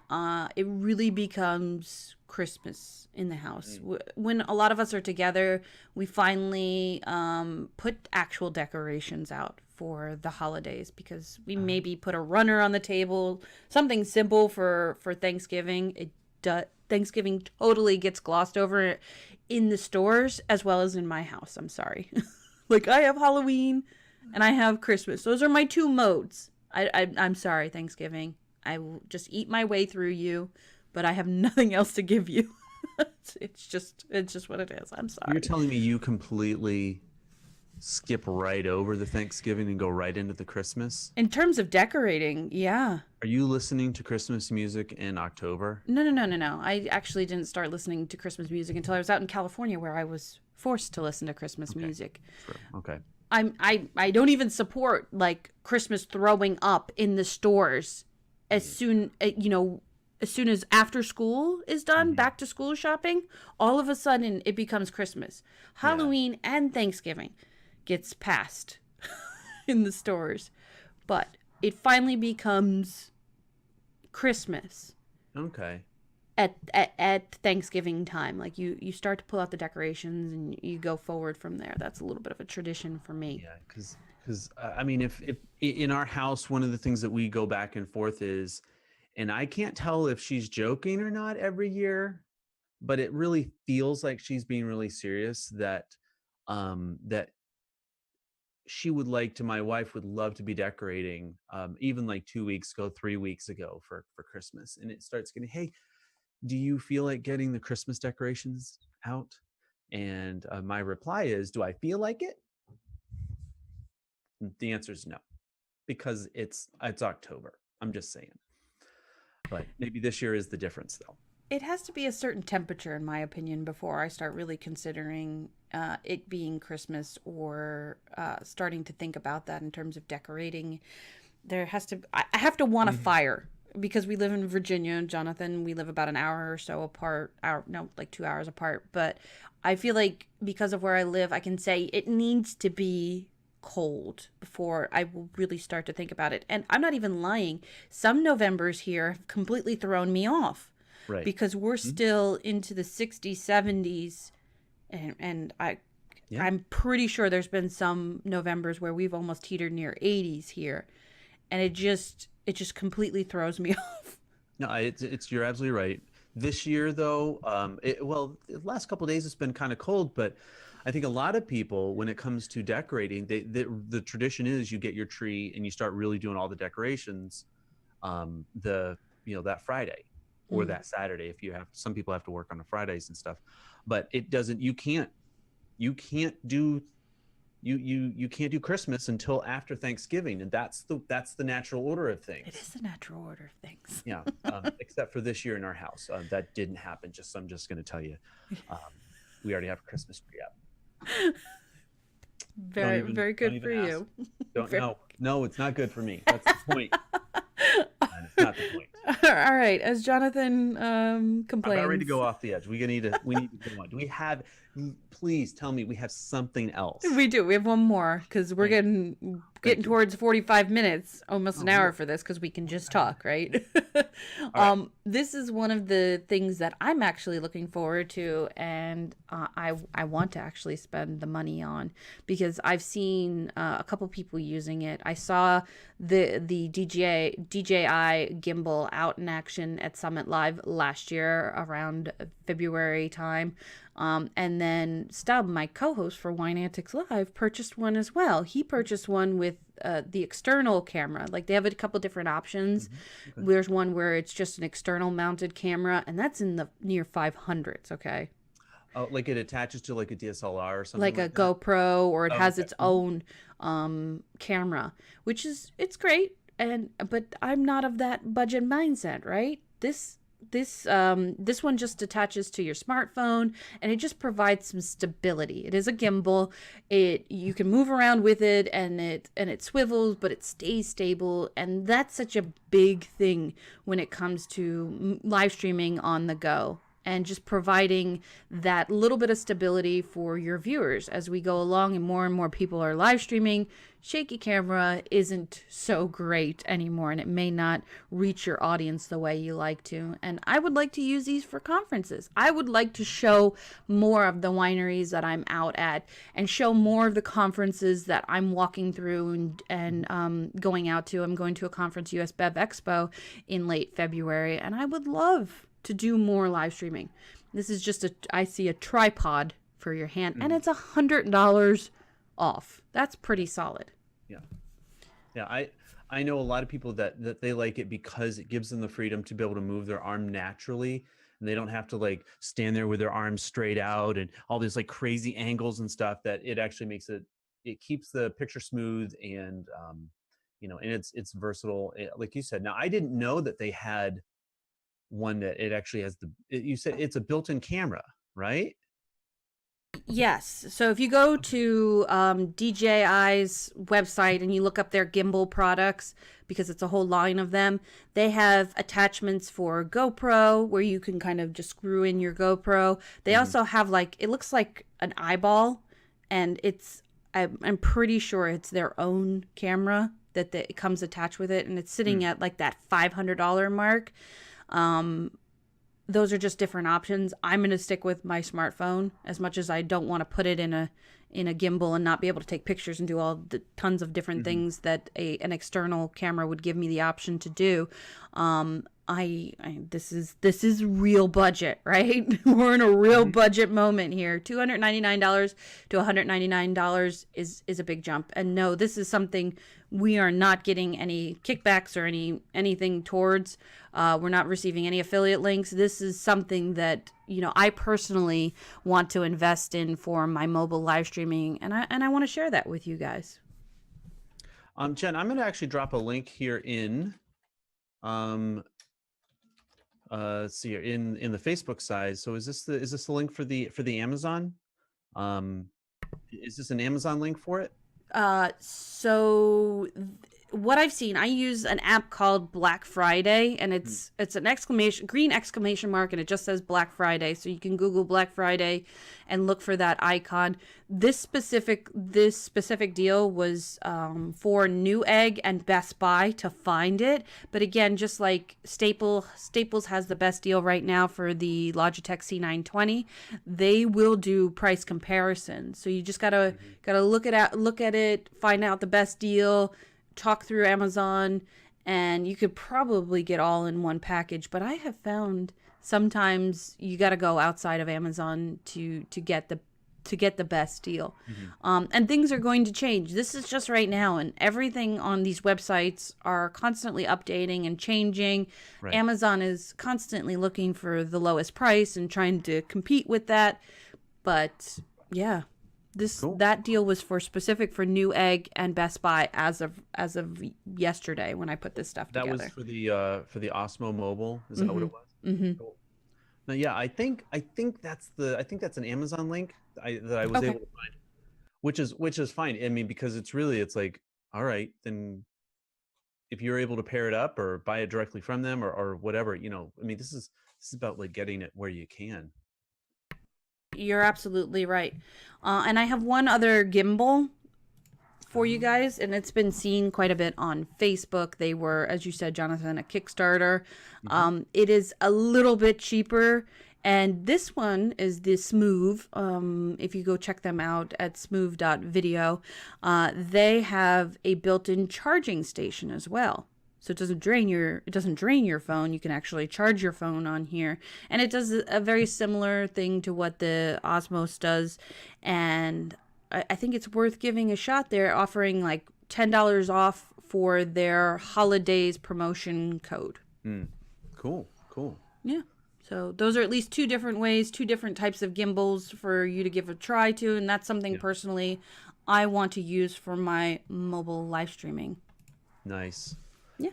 Speaker 2: it really becomes Christmas in the house. When a lot of us are together, we finally put actual decorations out for the holidays because we maybe put a runner on the table, something simple for Thanksgiving. Thanksgiving totally gets glossed over in the stores as well as in my house. I'm sorry. Like, I have Halloween, and I have Christmas. Those are my two modes. I'm sorry, Thanksgiving. I will just eat my way through you, but I have nothing else to give you. it's just what it is. I'm sorry.
Speaker 1: You're telling me you completely skip right over the Thanksgiving and go right into the Christmas?
Speaker 2: In terms of decorating, yeah.
Speaker 1: Are you listening to Christmas music in October?
Speaker 2: No. I actually didn't start listening to Christmas music until I was out in California, where I was forced to listen to Christmas music.
Speaker 1: Sure. Okay.
Speaker 2: I don't even support like Christmas throwing up in the stores as soon as after school is done, back to school shopping, all of a sudden it becomes Christmas. Halloween and Thanksgiving gets passed in the stores, but it finally becomes Christmas.
Speaker 1: Okay.
Speaker 2: At Thanksgiving time, like you start to pull out the decorations and you go forward from there. That's a little bit of a tradition for me.
Speaker 1: Yeah, because I mean, if in our house, one of the things that we go back and forth is, and I can't tell if she's joking or not every year, but it really feels like she's being really serious, that that she would like to, my wife would love to be decorating even like 2 weeks ago, 3 weeks ago for Christmas. And it starts getting, hey, do you feel like getting the Christmas decorations out? And my reply is, do I feel like it? The answer is no, because it's October. I'm just saying. But maybe this year is the difference, though.
Speaker 2: It has to be a certain temperature, in my opinion, before I start really considering it being Christmas, or starting to think about that in terms of decorating. I have to want a fire, because we live in Virginia, Jonathan. We live about an hour or so apart. Like 2 hours apart. But I feel like because of where I live, I can say it needs to be cold before I will really start to think about it. And I'm not even lying. Some Novembers here have completely thrown me off.
Speaker 1: Right.
Speaker 2: Because we're still into the 60s, 70s, and I'm pretty sure there's been some Novembers where we've almost heated near 80s here, and it just completely throws me off.
Speaker 1: No, you're absolutely right. This year, though, the last couple of days it's been kind of cold, but I think a lot of people, when it comes to decorating, the tradition is you get your tree and you start really doing all the decorations, that Friday. Or that Saturday, if you have, some people have to work on the Fridays and stuff, but it doesn't. You can't do Christmas until after Thanksgiving, and that's the natural order of things.
Speaker 2: It is the natural order of things.
Speaker 1: Yeah, except for this year in our house, that didn't happen. I'm just going to tell you, we already have a Christmas tree up.
Speaker 2: Very good for you.
Speaker 1: No, it's not good for me. That's the point. It's not the point.
Speaker 2: All right, as Jonathan complains,
Speaker 1: I'm ready to go off the edge. We need to go on. Do we have? Please tell me we have something else.
Speaker 2: We do. We have one more, because we're getting towards 45 minutes, almost an hour for this, because we can just talk, right? Right. This is one of the things that I'm actually looking forward to, and I want to actually spend the money on, because I've seen a couple people using it. I saw the DJI Gimbal out in action at Summit Live last year around February time. And then Stubb, my co-host for Wine Antics Live, purchased one as well. He purchased one with the external camera. Like, they have a couple different options. Okay. There's one where it's just an external mounted camera, and that's in the near 500s. Okay.
Speaker 1: Oh, like it attaches to like a DSLR or something
Speaker 2: like a
Speaker 1: that?
Speaker 2: GoPro, or it has its own camera, which it's great. But I'm not of that budget mindset, right? This one just attaches to your smartphone, and it just provides some stability. It is a gimbal. You can move around with it, and it swivels, but it stays stable, and that's such a big thing when it comes to live streaming on the go, and just providing that little bit of stability for your viewers as we go along and more people are live streaming. Shaky camera isn't so great anymore, and it may not reach your audience the way you like to. And I would like to use these for conferences. I would like to show more of the wineries that I'm out at, and show more of the conferences that I'm walking through and going out to. I'm going to a conference, US Bev Expo, in late February, and I would love to do more live streaming. This is just I see a tripod for your hand, and it's $100 off. That's pretty solid.
Speaker 1: Yeah. Yeah, I know a lot of people that they like it because it gives them the freedom to be able to move their arm naturally, and they don't have to like stand there with their arms straight out and all these like crazy angles and stuff. That it actually makes it keeps the picture smooth and and it's versatile. Like you said. Now I didn't know that they had one that it actually has you said it's a built-in camera, right?
Speaker 2: Yes. So if you go to DJI's website and you look up their gimbal products, because it's a whole line of them, they have attachments for GoPro where you can kind of just screw in your GoPro. They
Speaker 1: Hmm.
Speaker 2: also have like, it looks like an eyeball, and I'm pretty sure it's their own camera it comes attached with it, and it's sitting at like that $500 mark. Those are just different options. I'm going to stick with my smartphone, as much as I don't want to put it in a gimbal and not be able to take pictures and do all the tons of different
Speaker 1: Hmm.
Speaker 2: things that an external camera would give me the option to do. This is real budget, right? We're in a real
Speaker 1: Hmm.
Speaker 2: budget moment here. $299 to $199 is a big jump. And no, this is something we are not getting any kickbacks or anything towards. We're not receiving any affiliate links. This is something that I personally want to invest in for my mobile live streaming, and I want to share that with you guys.
Speaker 1: Jen, I'm going to actually drop a link here in um let's see here in the Facebook side. So is this the link for the Amazon? Um, is this an Amazon link for it?
Speaker 2: So what I've seen, I use an app called Black Friday, and
Speaker 1: Mm.
Speaker 2: it's an green exclamation mark, and it just says Black Friday. So you can Google Black Friday and look for that icon. This specific deal was for Newegg and Best Buy to find it. But again, just like Staples has the best deal right now for the Logitech C920. They will do price comparison. So you just gotta look at it, find out the best deal, talk through Amazon, and you could probably get all in one package. But I have found sometimes you got to go outside of Amazon to get the best deal.
Speaker 1: Mhm.
Speaker 2: And things are going to change. This is just right now, and everything on these websites are constantly updating and changing.
Speaker 1: Right.
Speaker 2: Amazon is constantly looking for the lowest price and trying to compete with that. But yeah,
Speaker 1: Cool.
Speaker 2: that deal was specific for Newegg and Best Buy as of yesterday when I put this stuff
Speaker 1: That was
Speaker 2: together.
Speaker 1: for the Osmo Mobile. Is that what
Speaker 2: Mm-hmm.
Speaker 1: it was?
Speaker 2: Mm-hmm.
Speaker 1: Cool. Now, yeah, I think that's an Amazon link that I was
Speaker 2: Okay.
Speaker 1: able to find, which is fine. I mean, because it's like, all right, then if you're able to pair it up or buy it directly from them or whatever, I mean, this is about like getting it where you can.
Speaker 2: You're absolutely right. And I have one other gimbal for you
Speaker 1: Um,
Speaker 2: guys, and it's been seen quite a bit on Facebook. They were, as you said, Jonathan, a Kickstarter.
Speaker 1: mhm.
Speaker 2: It is a little bit cheaper, and this one is the Smooth. If you go check them out at smooth.video, they have a built-in charging station as well. So it doesn't drain your phone. You can actually charge your phone on here, and it does a very similar thing to what the Osmos does. And I think it's worth giving a shot. They're offering like $10 off for their holidays promotion code.
Speaker 1: Mm. Cool. Cool.
Speaker 2: Yeah. So those are at least two different ways, two different types of gimbals for you to give a try to, and that's something
Speaker 1: Yeah.
Speaker 2: personally I want to use for my mobile live streaming.
Speaker 1: Nice.
Speaker 2: Yeah.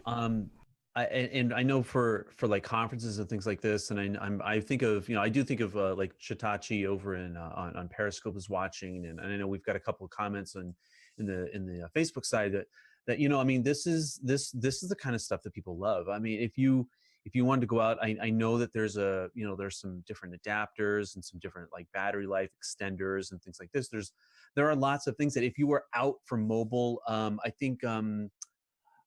Speaker 1: And I know for like conferences and things like this, and I think of I do think of like Shitachi over on Periscope is watching, and I know we've got a couple of comments in the Facebook side that I mean this is the kind of stuff that people love. I mean if you wanted to go out, I know that there's some different adapters and some different like battery life extenders and things like this. There are lots of things that if you were out for mobile, I think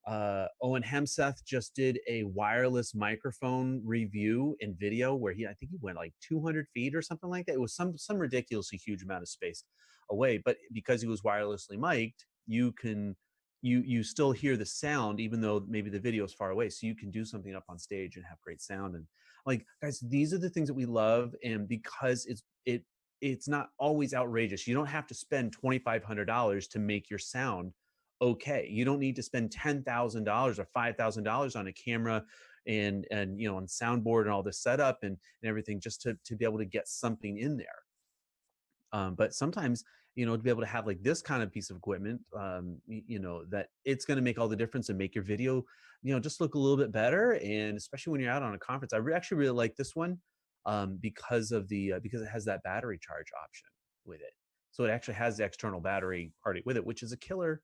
Speaker 1: Owen Hemseth just did a wireless microphone review in video where I think he went like 200 feet or something like that. It was some ridiculously huge amount of space away, but because he was wirelessly mic'd, you still hear the sound even though maybe the video is far away. So you can do something up on stage and have great sound. And like guys, these are the things that we love, and because it's not always outrageous. You don't have to spend $2,500 to make your sound okay. You don't need to spend $10,000 or $5,000 on a camera and on soundboard and all this setup and everything just to be able to get something in there. But sometimes, to be able to have like this kind of piece of equipment, that it's going to make all the difference and make your video, just look a little bit better. And especially when you're out on a conference, actually really like this one because it has that battery charge option with it. So it actually has the external battery party with it, which is a killer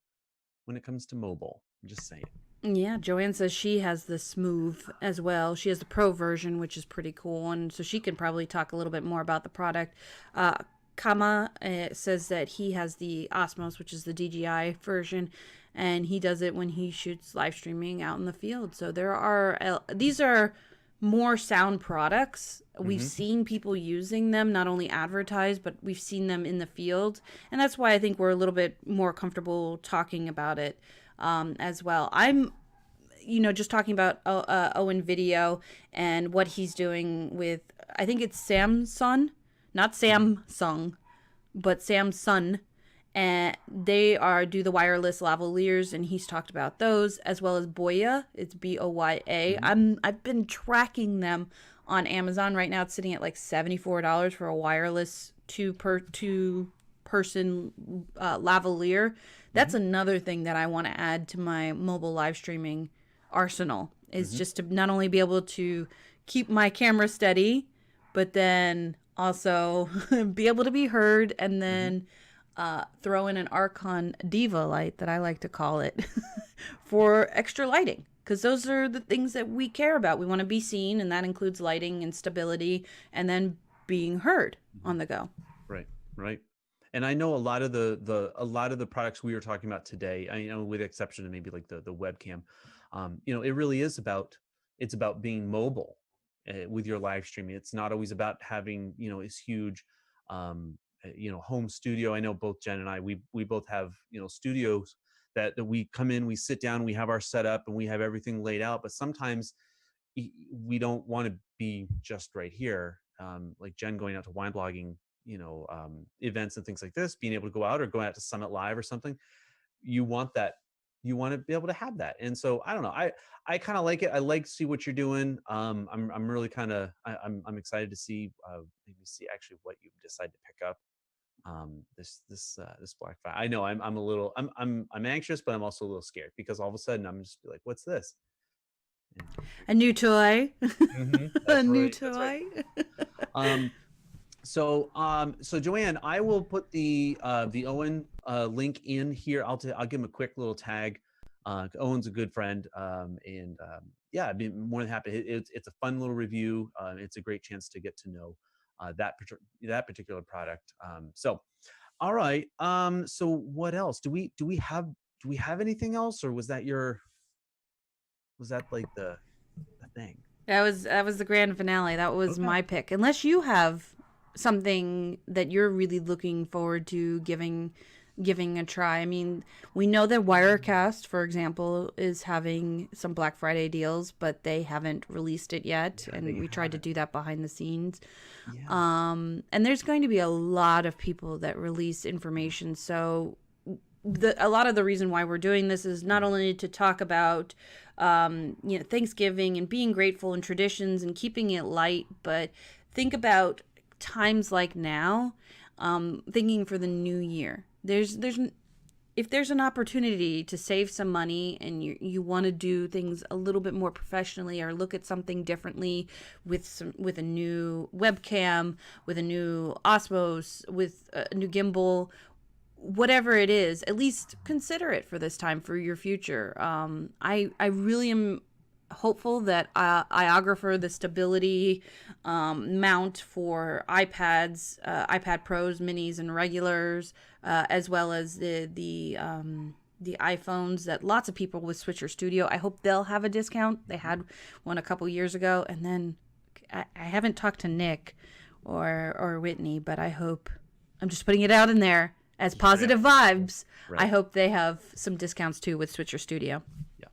Speaker 1: when it comes to mobile. I'm just saying.
Speaker 2: Yeah, Joanne says she has the smooth as well. She has the pro version, which is pretty cool, and so she can probably talk a little bit more about the product. Kama says that he has the Osmos, which is the DJI version, and he does it when he shoots live streaming out in the field. So these are more sound products. We've seen people using them, not only advertised, but we've seen them in the field, and that's why I think we're a little bit more comfortable talking about it as well. I'm just talking about Owen Video and what he's doing with, I think it's Samsung, not Samsung, but Samsung, and they do the wireless lavaliers, and he's talked about those, as well as Boya. It's Boya. I've been tracking them on Amazon right now. It's sitting at like $74 for a wireless two person lavalier. That's another thing that I want to add to my mobile live streaming arsenal, is just to not only be able to keep my camera steady, but then also be able to be heard, and then throw in an Archon Diva light, that I like to call it, for extra lighting. Because those are the things that we care about. We want to be seen, and that includes lighting and stability, and then being heard on the go.
Speaker 1: Right. And I know a lot of the products we were talking about today, with the exception of maybe like the webcam, it really is about being mobile with your live streaming. It's not always about having this huge home studio. I know both Jen and I, we both have studios that we come in, we sit down, we have our setup, and we have everything laid out. But sometimes we don't want to be just right here. Like Jen going out to wine blogging events and things like this, being able to go out or go out to Summit Live or something, you want to be able to have that. And so I don't know, I kind of like it. I like to see what you're doing. I'm really kind of I'm excited to see maybe see actually what you decide to pick up this Black Friday. I know I'm a little I'm anxious, but I'm also a little scared, because all of a sudden I'm just like, what's this?
Speaker 2: A new toy. A new
Speaker 1: toy.
Speaker 2: Right.
Speaker 1: So Joanne, I will put the Owen link in here. I'll give him a quick little tag. Owen's a good friend, yeah, I'd be more than happy. It's a fun little review. It's a great chance to get to know that particular product. So, all right. So what else do we have anything else, or was that like the thing?
Speaker 2: That was the grand finale. That was my pick. Unless you have something that you're really looking forward to giving a try. I mean, we know that Wirecast, for example, is having some Black Friday deals, but they haven't released it yet, and we tried to do that behind the scenes. Yeah. And there's going to be a lot of people that release information, so a lot of the reason why we're doing this is not only to talk about Thanksgiving and being grateful and traditions and keeping it light, but think about times like now, thinking for the new year. If there's an opportunity to save some money, and you want to do things a little bit more professionally, or look at something differently with a new webcam, with a new Osmos, with a new gimbal, whatever it is, at least consider it for this time for your future. I really am hopeful that iOgrapher, the stability mount for iPads, iPad Pros, Minis, and regulars, as well as the iPhones, that lots of people with Switcher Studio, I hope they'll have a discount. They had one a couple years ago, and then I haven't talked to Nick or Whitney, but I hope, I'm just putting it out in there as positive vibes. Right. I hope they have some discounts too with Switcher Studio.
Speaker 1: Yeah.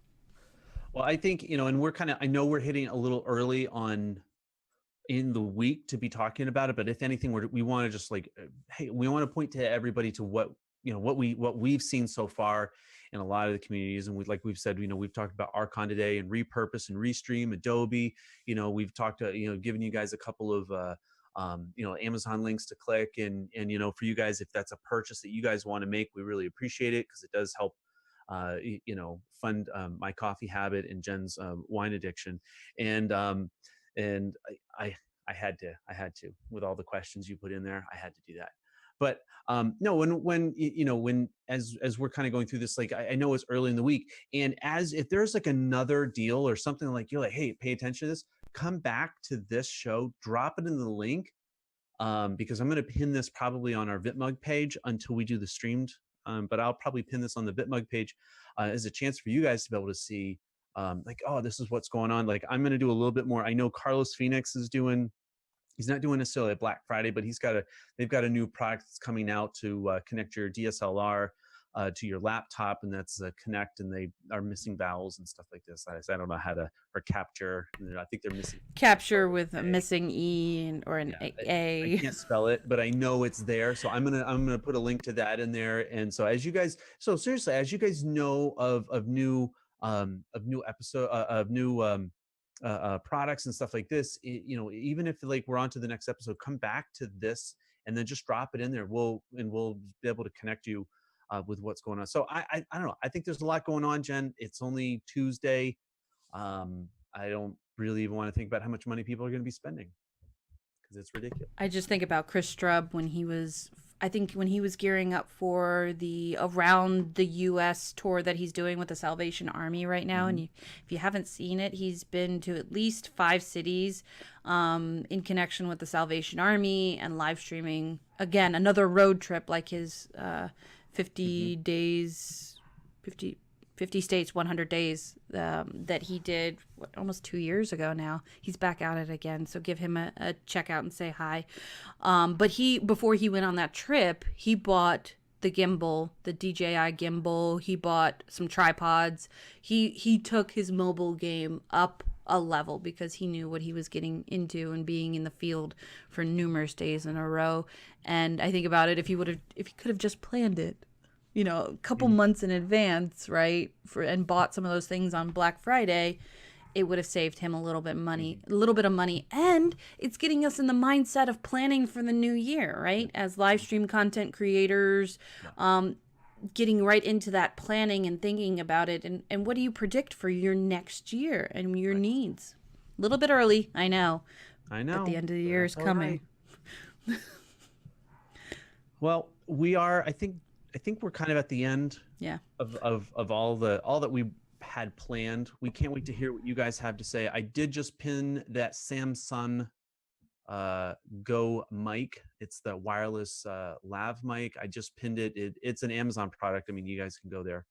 Speaker 1: Well, I think, and I know we're hitting a little early in the week to be talking about it, but if anything, we want to just like, hey, we want to point to everybody to what we've seen so far. in a lot of the communities. And like we've said, we've talked about OurCon today and repurpose and restream, Adobe. We've talked, given you guys a couple of Amazon links to click, and for you guys, if that's a purchase that you guys want to make, we really appreciate it, because it does help fund my coffee habit and Jen's wine addiction. And I had to, with all the questions you put in there, I had to do that. But no, when as we're kind of going through this, like I know it's early in the week, and as if there's like another deal or something, like you're like, hey, pay attention to this, come back to this show, drop it in the link, because I'm going to pin this probably on our VitMug page until we do the streamed. But I'll probably pin this on the VitMug page as a chance for you guys to be able to see, like, oh, this is what's going on. Like, I'm going to do a little bit more. I know Carlos Phoenix is doing. He's not doing necessarily a Black Friday, but they've got a new product that's coming out to connect your DSLR to your laptop, and that's connect, and they are missing vowels and stuff like this. I don't know how to, or capture. I think they're missing
Speaker 2: capture with a missing E or an A.
Speaker 1: I can't spell it, but I know it's there. So I'm gonna put a link to that in there. And so seriously, as you guys know of new episode of new products and stuff like this, even if like we're on to the next episode, come back to this and then just drop it in there. We'll be able to connect you with what's going on. So I don't know. I think there's a lot going on, Jen. It's only Tuesday. I don't really even want to think about how much money people are going to be spending, because it's ridiculous.
Speaker 2: I just think about Chris Strubb when he was gearing up for the around the U.S. tour that he's doing with the Salvation Army right now. Mm-hmm. And if you haven't seen it, he's been to at least 5 cities in connection with the Salvation Army, and live streaming, again, another road trip like his 50 days, 50 states, 100 days that he did almost 2 years ago now. He's back at it again, so give him a check out and say hi. But before he went on that trip, he bought the gimbal, the DJI Gimbal. He bought some tripods. He took his mobile game up a level because he knew what he was getting into and being in the field for numerous days in a row. And I think about it, if he could have just planned it, a couple months in advance, right, and bought some of those things on Black Friday, it would have saved him a little bit of money. And it's getting us in the mindset of planning for the new year, right? As live stream content creators, getting right into that planning and thinking about it. And what do you predict for your next year and your needs? A little bit early, I know. But the end of the year is coming.
Speaker 1: Right. Well, we are, I think we're kind of at the end of all that we had planned. We can't wait to hear what you guys have to say. I did just pin that Samsung Go mic. It's the wireless lav mic. I just pinned it. It's an Amazon product. I mean, you guys can go there.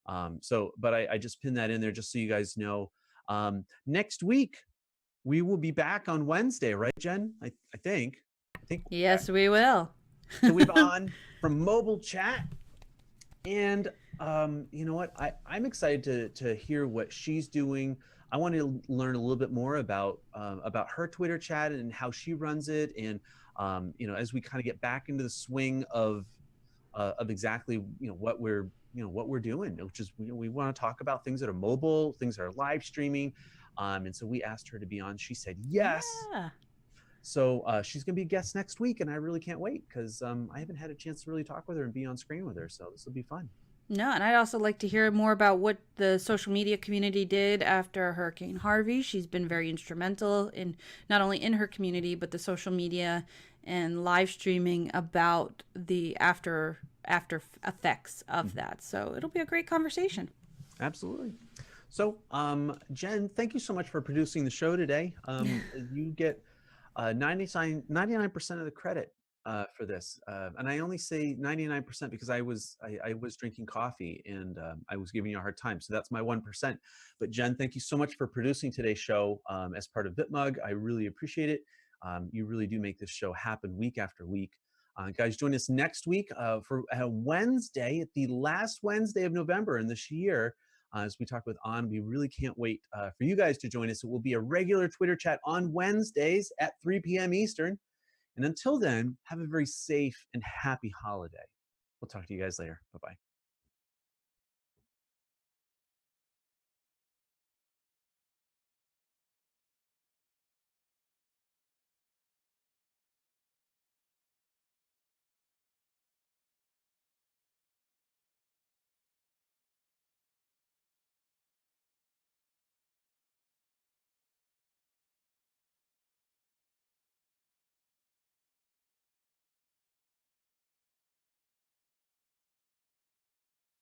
Speaker 1: But I just pinned that in there just so you guys know. Next week, we will be back on Wednesday, right, Jen? I think.
Speaker 2: Yes, we will.
Speaker 1: So we've on from mobile chat, and you know what? I'm excited to hear what she's doing. I want to learn a little bit more about her Twitter chat and how she runs it, and as we kind of get back into the swing of exactly what we're doing, which is we want to talk about things that are mobile, things that are live streaming, and so we asked her to be on. She said yes. Yeah. So she's going to be a guest next week, and I really can't wait, because I haven't had a chance to really talk with her and be on screen with her. So this will be fun.
Speaker 2: No, and I'd also like to hear more about what the social media community did after Hurricane Harvey. She's been very instrumental in not only in her community, but the social media and live streaming about the after effects of that. So it'll be a great conversation.
Speaker 1: Absolutely. So, Jen, thank you so much for producing the show today. You get 99% of the credit for this, and I only say 99% because I was drinking coffee and I was giving you a hard time, so that's my 1%. But Jen, thank you so much for producing today's show as part of VitMug. I really appreciate it. You really do make this show happen week after week. Guys, join us next week for Wednesday, the last Wednesday of November in this year. As we talk with An, we really can't wait for you guys to join us. It will be a regular Twitter chat on Wednesdays at 3 p.m. Eastern. And until then, have a very safe and happy holiday. We'll talk to you guys later. Bye-bye.